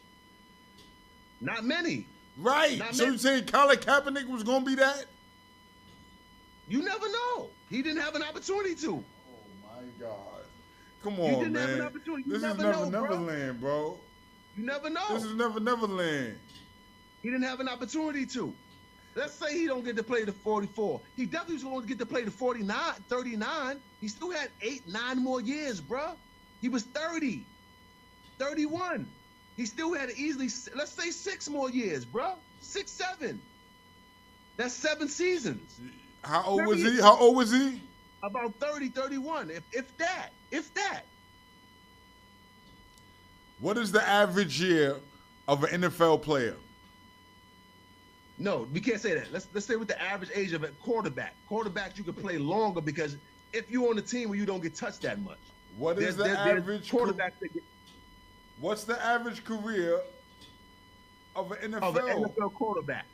Not many. Right. So you saying Colin Kaepernick was going to be that? You never know. He didn't have an opportunity to. Oh, my God. Come on, man. This is Neverland, bro. You never know. This is Neverland. He didn't have an opportunity to. Let's say he don't get to play the 44. He definitely was going to get to play the 49, 39. He still had 8, 9 more years, bro. He was 30, 31. He still had easily, let's say 6 more years, bro. 6, 7. That's 7 seasons. How old was he? How old was he? About 30, 31, if that. What is the average year of an NFL player? No, we can't say that. Let's say with the average age of a quarterback. Quarterbacks, you can play longer because if you're on a team where you don't get touched that much. What is the average quarterback? What's the average career of an NFL? Of an NFL quarterback.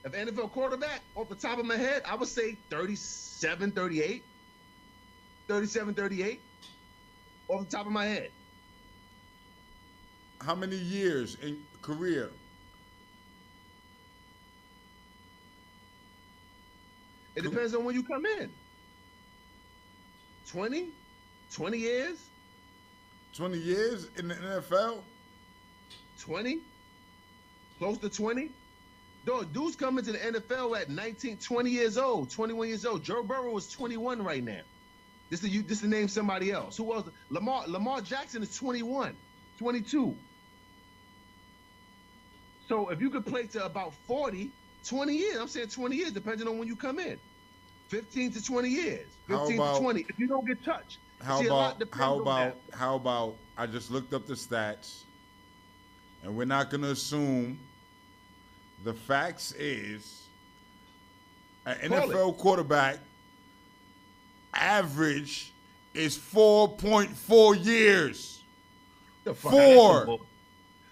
Of an NFL quarterback, off the top of my head, I would say 37, 38. 37, 38. Off the top of my head. How many years in career? It depends on when you come in. 20 years? 20 years in the NFL? 20? Close to 20? Dudes come into the NFL at 19, 20 years old, 21 years old. Joe Burrow is 21 right now. This to name somebody else. Who else? Lamar Jackson is 21, 22. So if you could play to about 40, 20 years, I'm saying 20 years, depending on when you come in. 15 to 20 years. 15 to 20. If you don't get touched. How about I just looked up the stats, and we're not gonna assume. The facts is an NFL quarterback average is 4.4 years. The fuck 4.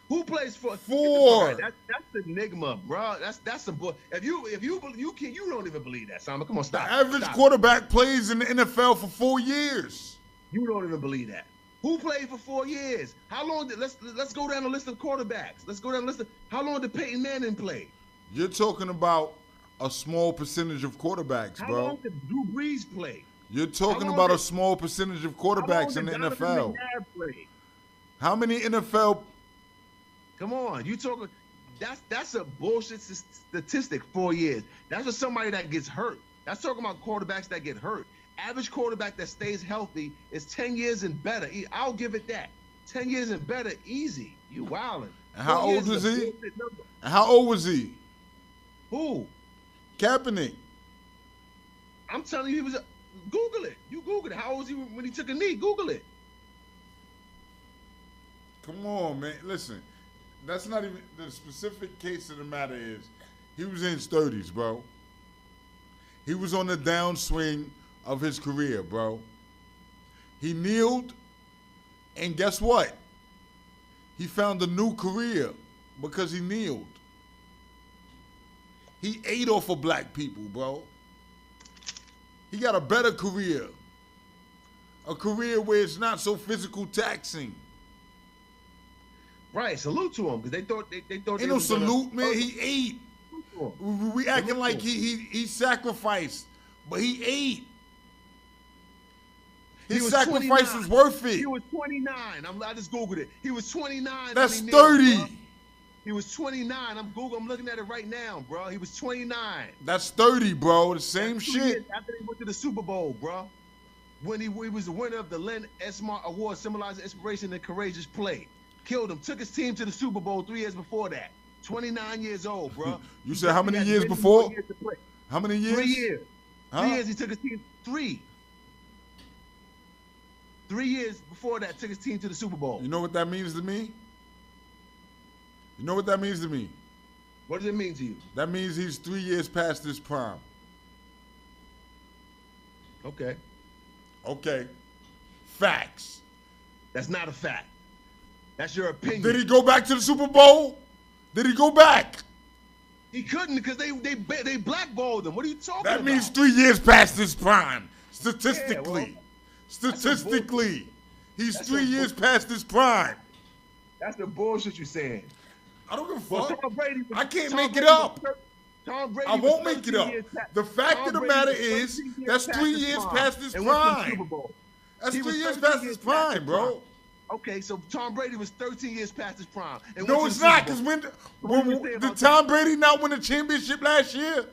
Who plays for 4? That's the enigma, bro. That's some bull. If you don't even believe that, Simon. Come on, stop. The average quarterback plays in the NFL for 4 years. You don't even believe that. Who played for 4 years? How long did let's go down the list of quarterbacks. Let's go down the list of how long did Peyton Manning play? You're talking about a small percentage of quarterbacks, bro. How long did Drew Brees play? You're talking about a small percentage of quarterbacks in the NFL. How many NFL? Come on, you talking? That's a bullshit statistic. 4 years. That's for somebody that gets hurt. That's talking about quarterbacks that get hurt. Average quarterback that stays healthy is 10 years and better. I'll give it that. 10 years and better, easy. You wildin'. And how old was he? And how old was he? Who? Kaepernick. I'm telling you, he was. Google it. You Google it. How old was he when he took a knee? Google it. Come on, man. Listen, that's not even the specific case of the matter. Is he was in his 30s, bro. He was on the downswing of his career, bro. He kneeled, and guess what? He found a new career because he kneeled. He ate off of black people, bro. He got a better career. A career where it's not so physical taxing. Right, salute to him because they thought. Ain't no salute, man. He ate. We acting like he sacrificed, but he ate. His sacrifice was worth it. He was 29. I just Googled it. He was 29. That's 30. He was 29. I'm looking at it right now, bro. He was 29. That's 30, bro. The same That's 2 shit. years after they went to the Super Bowl, bro. When he was the winner of the Len Esmar Award, symbolizing inspiration and courageous play. Killed him. Took his team to the Super Bowl 3 years before that. 29 years old, bro. You said how many years before? How many years? 3 years. Huh? 3 years he took his team. 3 years before that, took his team to the Super Bowl. You know what that means to me? You know what that means to me? What does it mean to you? That means he's 3 years past his prime. Okay. Okay. Facts. That's not a fact. That's your opinion. Did he go back to the Super Bowl? Did he go back? He couldn't because they blackballed him. What are you talking about? That means 3 years past his prime. Statistically. Yeah, Statistically. He's 3 years past his prime. That's the bullshit you're saying. I don't give a fuck. Tom Brady I can't make it up. Tom Brady I won't make it up. The fact of the matter is, that's 3 years past his prime. That's 3 years past his prime, bro. Okay, so Tom Brady was 13 years past his prime. No, it's not, because when did Tom Brady not win a championship last year?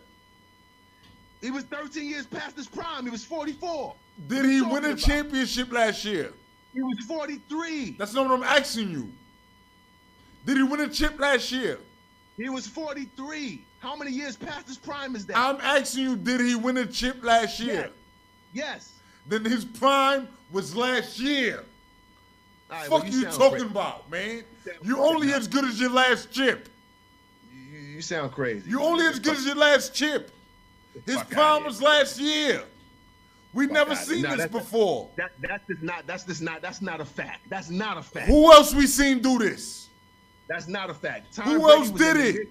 He was 13 years past his prime. He was 44. Did he win a championship last year? He was 43. That's not what I'm asking you. Did he win a chip last year? He was 43. How many years past his prime is that? I'm asking you, did he win a chip last year? Yes. Then his prime was last year. Right, fuck you talking about, man? You only as good as your last chip. You sound crazy. You only as good as your last chip. His prime was last year. We never seen this before. That's not a fact. That's not a fact. Who else we seen do this? That's not a fact. Who else did it?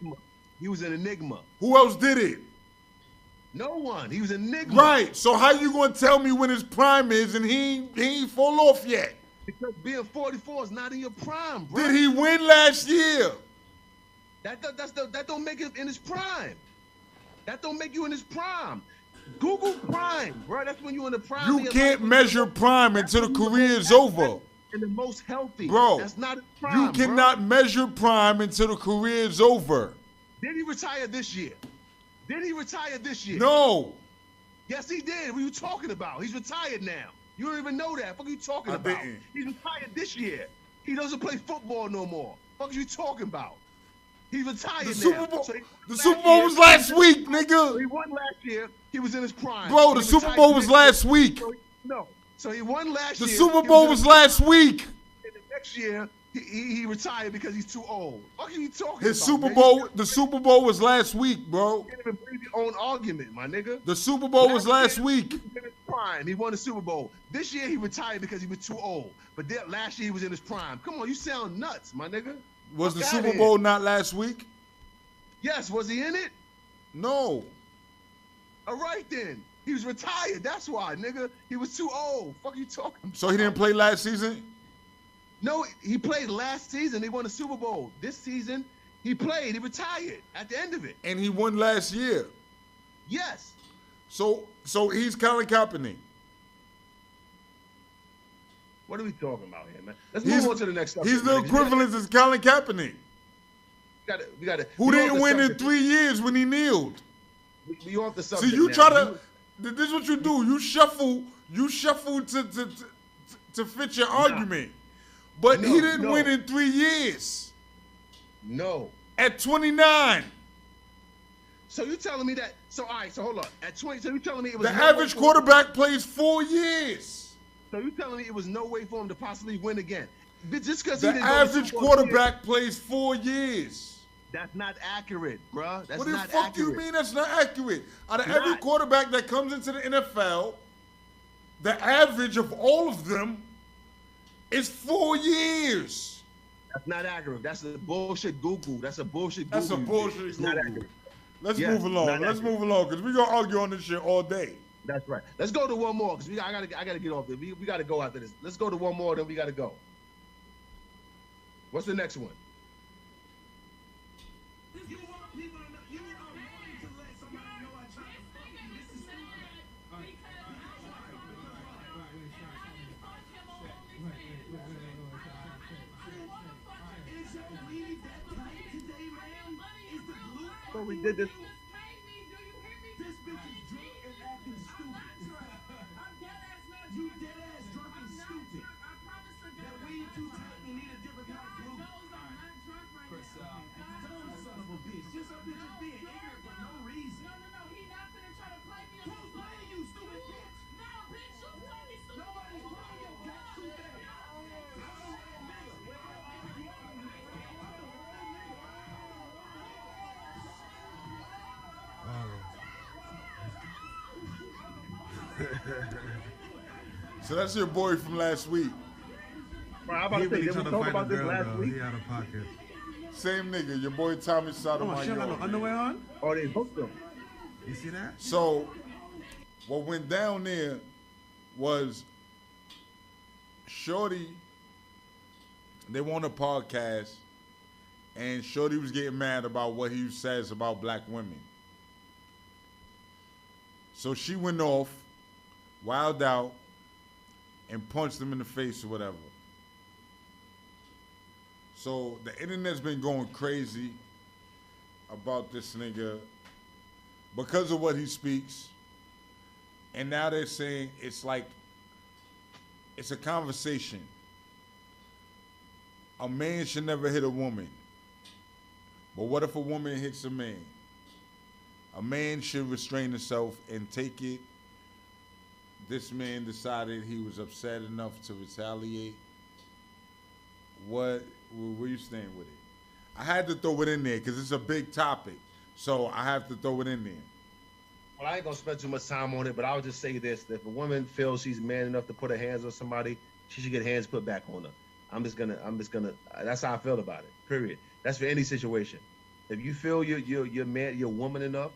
He was an enigma. Who else did it? No one. He was an enigma. Right. So how you gonna tell me when his prime is and he ain't fall off yet? Because being 44 is not in your prime, bro. Did he win last year? That don't make it in his prime. That don't make you in his prime. Google prime, bro. That's when you're in the prime. You can't measure prime until the career is over. And the most healthy. Bro, that's not his prime, you cannot measure prime until the career is over. Did he retire this year? No. Yes, he did. What are you talking about? He's retired now. You don't even know that. What are you talking about? He's retired this year. He doesn't play football no more. What are you talking about? He's retired now. The Super Bowl was last week, nigga. So he won last year. He was in his prime. Bro, the Super Bowl was last week. So he won last year. The Super Bowl was last week. And the next year, he retired because he's too old. What are you talking about? The Super Bowl was last week, bro. You can't even bring your own argument, my nigga. The Super Bowl was last week. He was in his prime. He won the Super Bowl. This year he retired because he was too old. But last year he was in his prime. Come on, you sound nuts, my nigga. Was the Super Bowl not last week? Yes, was he in it? No. All right then. He was retired. That's why, nigga. He was too old. Fuck you talking about? So he didn't play last season? No, he played last season. They won the Super Bowl. This season, he played. He retired at the end of it. And he won last year. Yes. So he's Colin Kaepernick. What are we talking about here, man? Let's move on to the next subject. He's the equivalent as Colin Kaepernick. We got to. Who didn't win in 3 years when he kneeled? We off the subject. See, you now. try to. This is what you do. You shuffle to fit your argument. But he didn't win in 3 years. No. At 29. So you telling me that? So all right. So hold on. At 20. So you telling me it was the average quarterback plays 4 years. So you telling me it was no way for him to possibly win again? Just because the average quarterback plays 4 years. That's not accurate, bruh. That's what the not fuck accurate. do you mean that's not accurate? Out of every quarterback that comes into the NFL, the average of all of them is 4 years. That's not accurate. That's a bullshit Google. That's a bullshit Google. That's a bullshit It's Google. not accurate. Let's move along. Let's move along because we're going to argue on this shit all day. That's right. Let's go to one more because I gotta get off there. We got to go after this. Let's go to one more, then we got to go. What's the next one? remember we did this. This bitch is drunk and acting stupid. I'm dead ass not drunk. You dead ass drunk and stupid. I promise to God. That weed too tight, you need a different kind of glue. I'm not drunk right now. Dumb son of a bitch. Just a bitch is being ignorant for no reason. No. He not finna try to play me. Who's playing you, stupid bitch? No, bitch, you play me, stupid. Nobody's playing you. That's too bad. So that's your boy from last week. Bro, I'm about to say, did we talk about this last week? He out of pocket. Same nigga, your boy Tommy Sotomayor. Shut up. Underwear on? Oh, they hooked him. You see that? So, what went down there was Shorty, they were on a podcast, and Shorty was getting mad about what he says about black women. So she went off, wilded out, and punched him in the face or whatever. So the internet's been going crazy about this nigga because of what he speaks. And now they're saying it's like, it's a conversation. A man should never hit a woman. But what if a woman hits a man? A man should restrain himself and take it. This man decided he was upset enough to retaliate. Where you staying with it? I had to throw it in there because it's a big topic. So I have to throw it in there. Well, I ain't gonna spend too much time on it, but I'll just say this: if a woman feels she's man enough to put her hands on somebody, she should get hands put back on her. I'm just gonna. That's how I feel about it. Period. That's for any situation. If you feel you're woman enough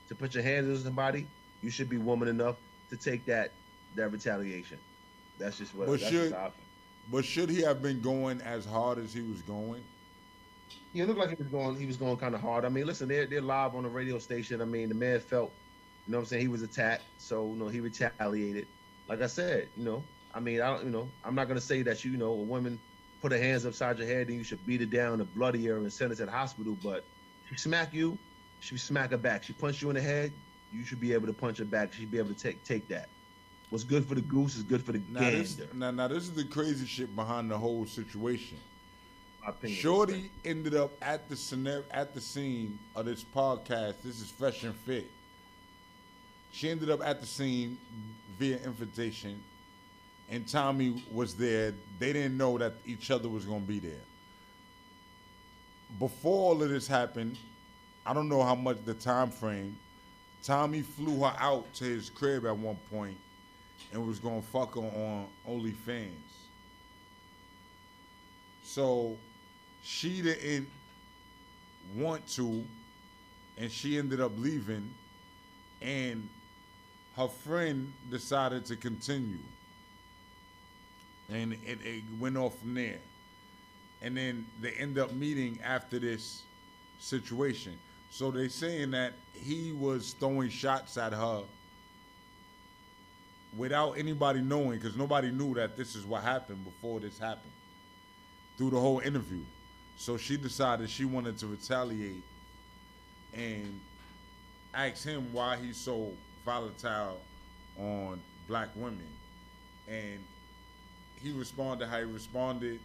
to put your hands on somebody, you should be woman enough to take that retaliation. That's just what. That's just how I feel. But should he have been going as hard as he was going? Yeah, it looked like he was going kind of hard. I mean, listen, they're live on the radio station. I mean, the man felt, you know what I'm saying, he was attacked, so he retaliated. Like I said, I mean, I'm not gonna say that a woman put her hands upside your head and you should beat her down and bloody her and send her to the hospital. But she smack you, she smack her back. She punched you in the head, you should be able to punch her back. She'd be able to take that. What's good for the goose is good for the gander. Now this is the crazy shit behind the whole situation. Shorty ended up at the scene of this podcast. This is Fresh and Fit. She ended up at the scene via invitation, and Tommy was there. They didn't know that each other was going to be there. Before all of this happened, I don't know how much the time frame, Tommy flew her out to his crib at one point and was going to fuck her on OnlyFans. So she didn't want to, and she ended up leaving, and her friend decided to continue. And it went off from there. And then they end up meeting after this situation. So they saying that he was throwing shots at her without anybody knowing, because nobody knew that this is what happened before this happened, through the whole interview. So she decided she wanted to retaliate and ask him why he's so volatile on black women. And he responded how he responded.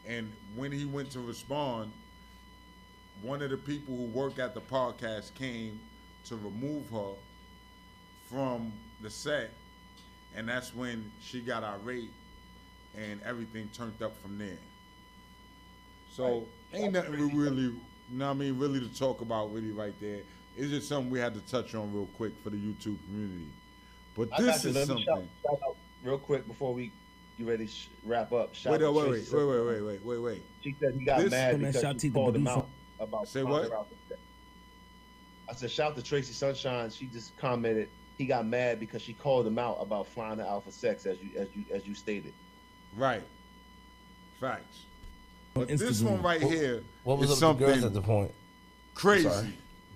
And when he went to respond, one of the people who work at the podcast came to remove her from the set. And that's when she got irate and everything turned up from there. So ain't nothing really, really to talk about really right there. It's just something we had to touch on real quick for the YouTube community. But this is something. Shout out real quick before we get ready to wrap up. Wait. She said he got mad because she called him out about. Say what? I said, shout to Tracy Sunshine. She just commented he got mad because she called him out about flying her out for sex, as you stated. Right. Facts. But this one right here what was is up something with the girls at the point? Crazy.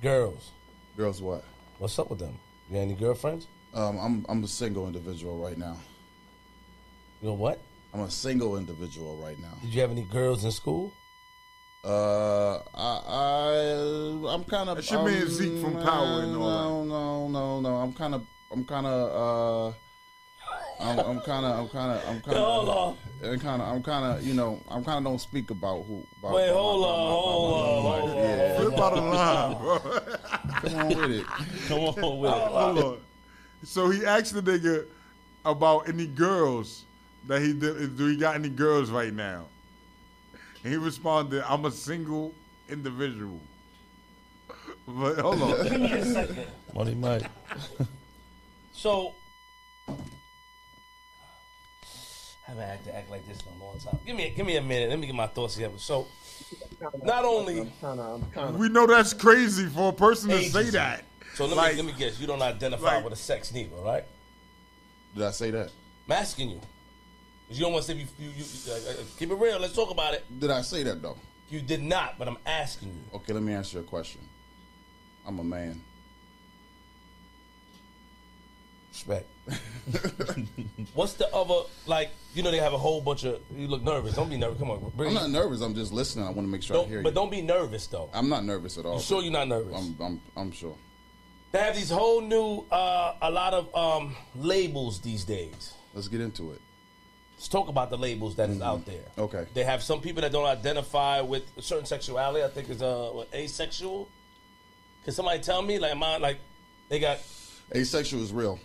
Girls. Girls what? What's up with them? You got any girlfriends? I'm a single individual right now. You're what? I'm a single individual right now. Did you have any girls in school? I'm kind of. That's your man Zeke from Power and all that. No. I'm kind of. I'm kind of. You know, I'm kind of don't speak about who. About, Wait, hold on. Yeah. Flip out of the line, bro. Come on with it. Hold on. So he asked the nigga about any girls that he did. Do he got any girls right now? And he responded, "I'm a single individual." But hold on. Give me a second. Money Mike. So, I haven't had to act like this in a long time. Give me a minute. Let me get my thoughts together. So, not only We know that's crazy for a person to Ages. say that. So let me guess. You don't identify with a sex neither, right? Did I say that? I'm asking you. 'Cause you don't want to say you keep it real. Let's talk about it. Did I say that though? You did not, but I'm asking you. Okay, let me answer your question. I'm a man. Respect. What's the other, like, you know they have a whole bunch of, you look nervous. Don't be nervous. Come on. I'm not nervous. I'm just listening. I want to make sure I hear you. But don't be nervous, though. I'm not nervous at all. You sure you're not nervous? I'm sure. They have these whole new, a lot of labels these days. Let's get into it. Let's talk about the labels that is out there. Okay. They have some people that don't identify with a certain sexuality. I think is asexual. Can somebody tell me? Like, am I like they got asexual is real.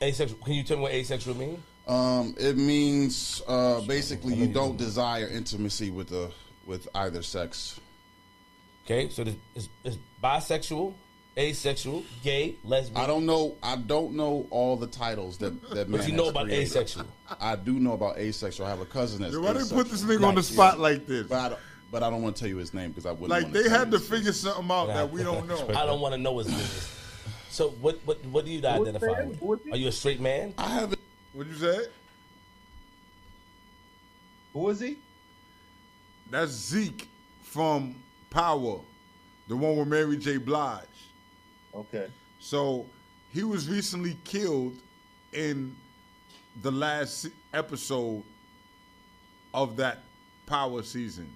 Asexual. Can you tell me what asexual means? It means basically you don't desire intimacy with either sex. Okay, so it's bisexual, asexual, gay, lesbian. I don't know all the titles that man. But you know has about created. asexual. I do know about asexual. I have a cousin that's. Why they asexual. put this nigga on the spot like this? But I don't want to tell you his name because I wouldn't. Like want they to tell had you to his figure something out that we don't know. I don't want to know his business. So what do you identify with? Are you a straight man? I haven't. What'd you say? Who is he? That's Zeke from Power, the one with Mary J. Blige. Okay. So he was recently killed in the last episode of that Power season.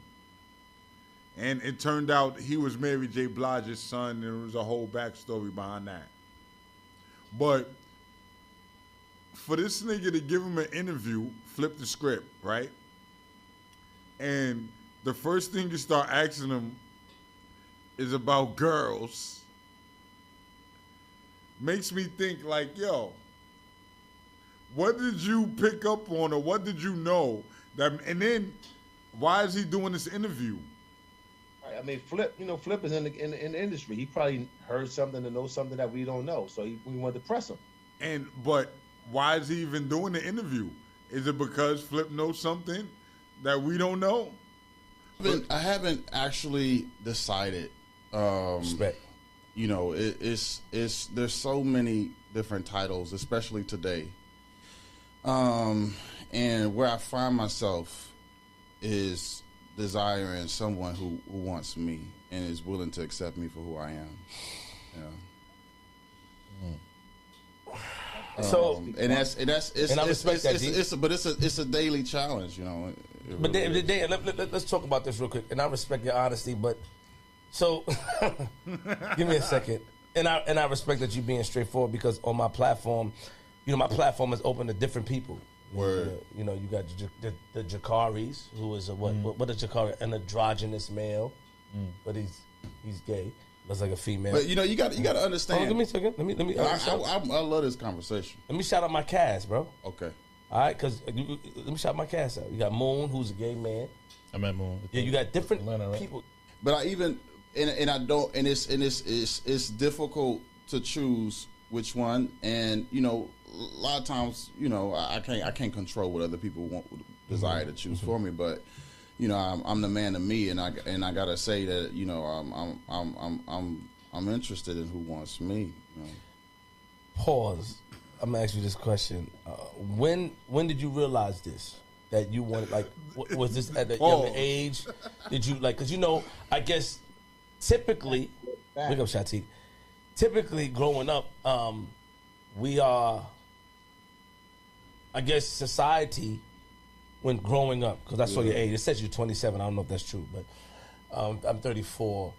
And it turned out he was Mary J. Blige's son, and there was a whole backstory behind that. But for this nigga to give him an interview, flip the script, right? And the first thing you start asking him is about girls. Makes me think like, yo, what did you pick up on or what did you know? And then why is he doing this interview? I mean, Flip is in the industry. He probably heard something to know something that we don't know. So we wanted to press him. But why is he even doing the interview? Is it because Flip knows something that we don't know? I haven't actually decided. Respect. You know, it's there's so many different titles, especially today. And where I find myself is desiring someone who wants me and is willing to accept me for who I am. Yeah. So and I respect that. It's a daily challenge, you know. But let's talk about this real quick. And I respect your honesty, but so give me a second. And I respect that you being straightforward because on my platform, you know, my platform is open to different people. Word. You know, you got the Jakaris, who is what is Jakari? An androgynous male, but he's gay. Looks like a female. But you know, you got to understand. Hold on, give me a second. Let me. I love this conversation. Let me shout out my cast, bro. Okay. All right, because let me shout my cast out. You got Moon, who's a gay man. I met Moon. Yeah, you got different Atlanta, right? people. But I even and I don't and it's difficult to choose which one. And you know, a lot of times, you know, I can't control what other people desire to choose for me. But you know, I'm the man of me, and I gotta say that you know I'm interested in who wants me. You know? Pause. I'm gonna ask you this question. When did you realize this? That you wanted, like, was this at a younger age? Did you, like, because, you know, I guess typically, look up Shatik, typically growing up, we are, I guess, society, when growing up, because I saw your age, it says you're 27, I don't know if that's true, but I'm 34.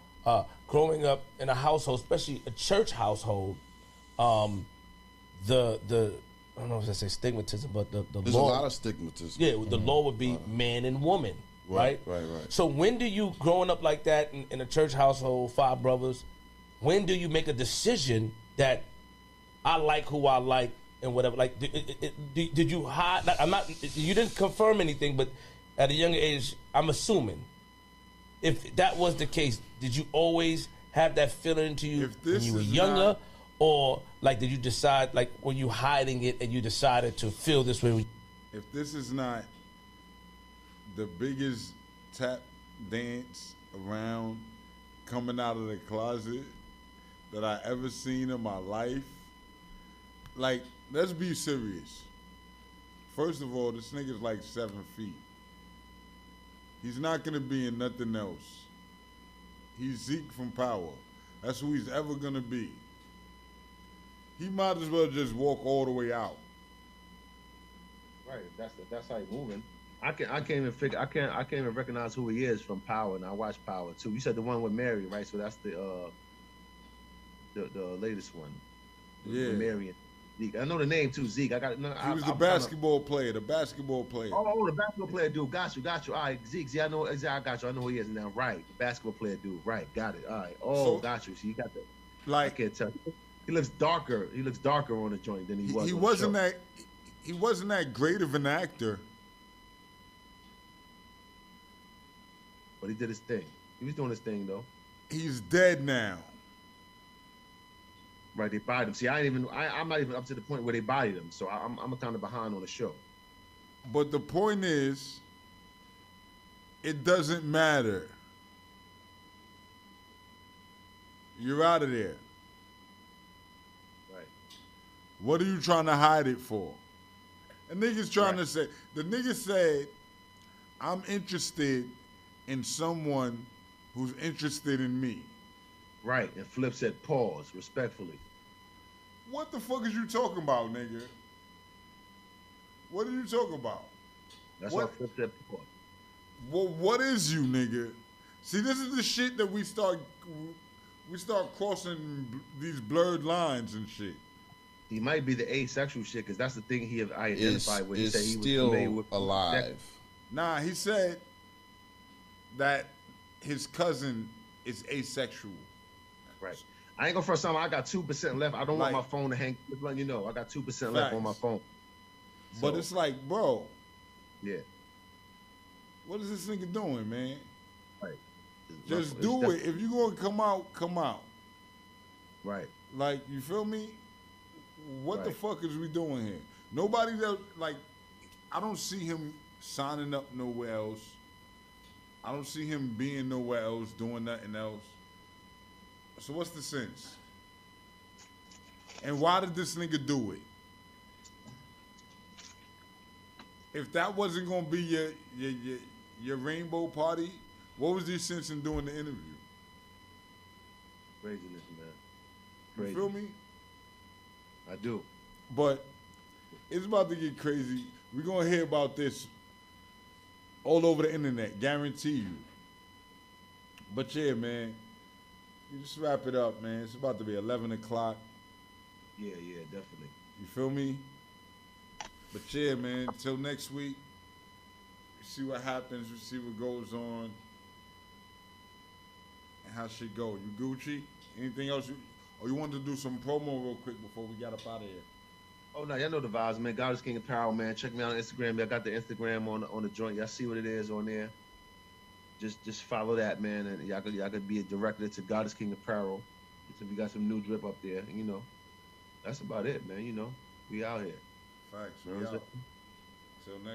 Growing up in a household, especially a church household, the I don't know if I say stigmatism, but the There's law, a lot of stigmatism. Yeah, the law would be man and woman, right? Right. So when do you, growing up like that in a church household, 5 brothers, when do you make a decision that I like who I like and whatever? Like, did you hide? Like, you didn't confirm anything, but at a younger age, I'm assuming, if that was the case, did you always have that feeling to you when you were younger? Or, like, did you decide, like, were you hiding it and you decided to feel this way? If this is not the biggest tap dance around coming out of the closet that I ever seen in my life, like, let's be serious. First of all, this nigga's like 7 feet. He's not gonna be in nothing else. He's Zeke from Power. That's who he's ever gonna be. He might as well just walk all the way out. Right, that's how he's moving. I can't even recognize who he is from Power, and I watch Power too. You said the one with Mary, right? So that's the latest one. Yeah, Mary and Zeke. I know the name too, Zeke. I got. No, he was the basketball player. The basketball player. Oh, the basketball player dude. Got you. All right, Zeke. See, I know. I got you. I know who he is now. Right, the basketball player dude. Right, got it. All right. Oh, so, got you. So you got the. Like, I can't tell. He looks darker. He looks darker on the joint than he was. He wasn't that. He wasn't that great of an actor. But he did his thing. He was doing his thing though. He's dead now. Right, they bodied him. See, I'm not even up to the point where they bodied him, so I'm kind of behind on the show. But the point is, it doesn't matter. You're out of there. Right. What are you trying to hide it for? A nigga's trying to say, the nigga said, I'm interested in someone who's interested in me. Right, and Flip said pause, respectfully. What the fuck is you talking about, nigga? What are you talking about? That's what Flip said pause. Well, what is you, nigga? See, this is the shit that we start crossing these blurred lines and shit. He might be the asexual shit, because that's the thing he identified with. He said he was still familiar with alive. Nah, he said that his cousin is asexual. Right. I ain't gonna first time. I got 2% left. I don't want my phone to hang. Just letting you know, I got 2% left on my phone. But it's like, bro. Yeah. What is this nigga doing, man? Right. Just do it. If you gonna come out, come out. Right. Like, you feel me? What the fuck is we doing here? Nobody that, like, I don't see him signing up nowhere else. I don't see him being nowhere else, doing nothing else. So what's the sense? And why did this nigga do it? If that wasn't gonna be your rainbow party, what was the sense in doing the interview? Craziness, man. Crazy. You feel me? I do. But it's about to get crazy. We're gonna hear about this all over the internet, guarantee you. But yeah, man, you just wrap it up, man. It's about to be 11 o'clock. Yeah, definitely. You feel me? But yeah, man, until next week, we see what happens, we see what goes on, and how shit go. You Gucci? Anything else? Or you wanted to do some promo real quick before we got up out of here? Oh no, y'all know the vibes, man. God is King Apparel, man. Check me out on Instagram. Y'all got the Instagram on the joint. Y'all see what it is on there. Just follow that, man, and y'all could be directed to God is King Apparel. So we got some new drip up there, and, you know, that's about it, man. You know, we out here. Facts. You know We what I'm out. saying? Till next.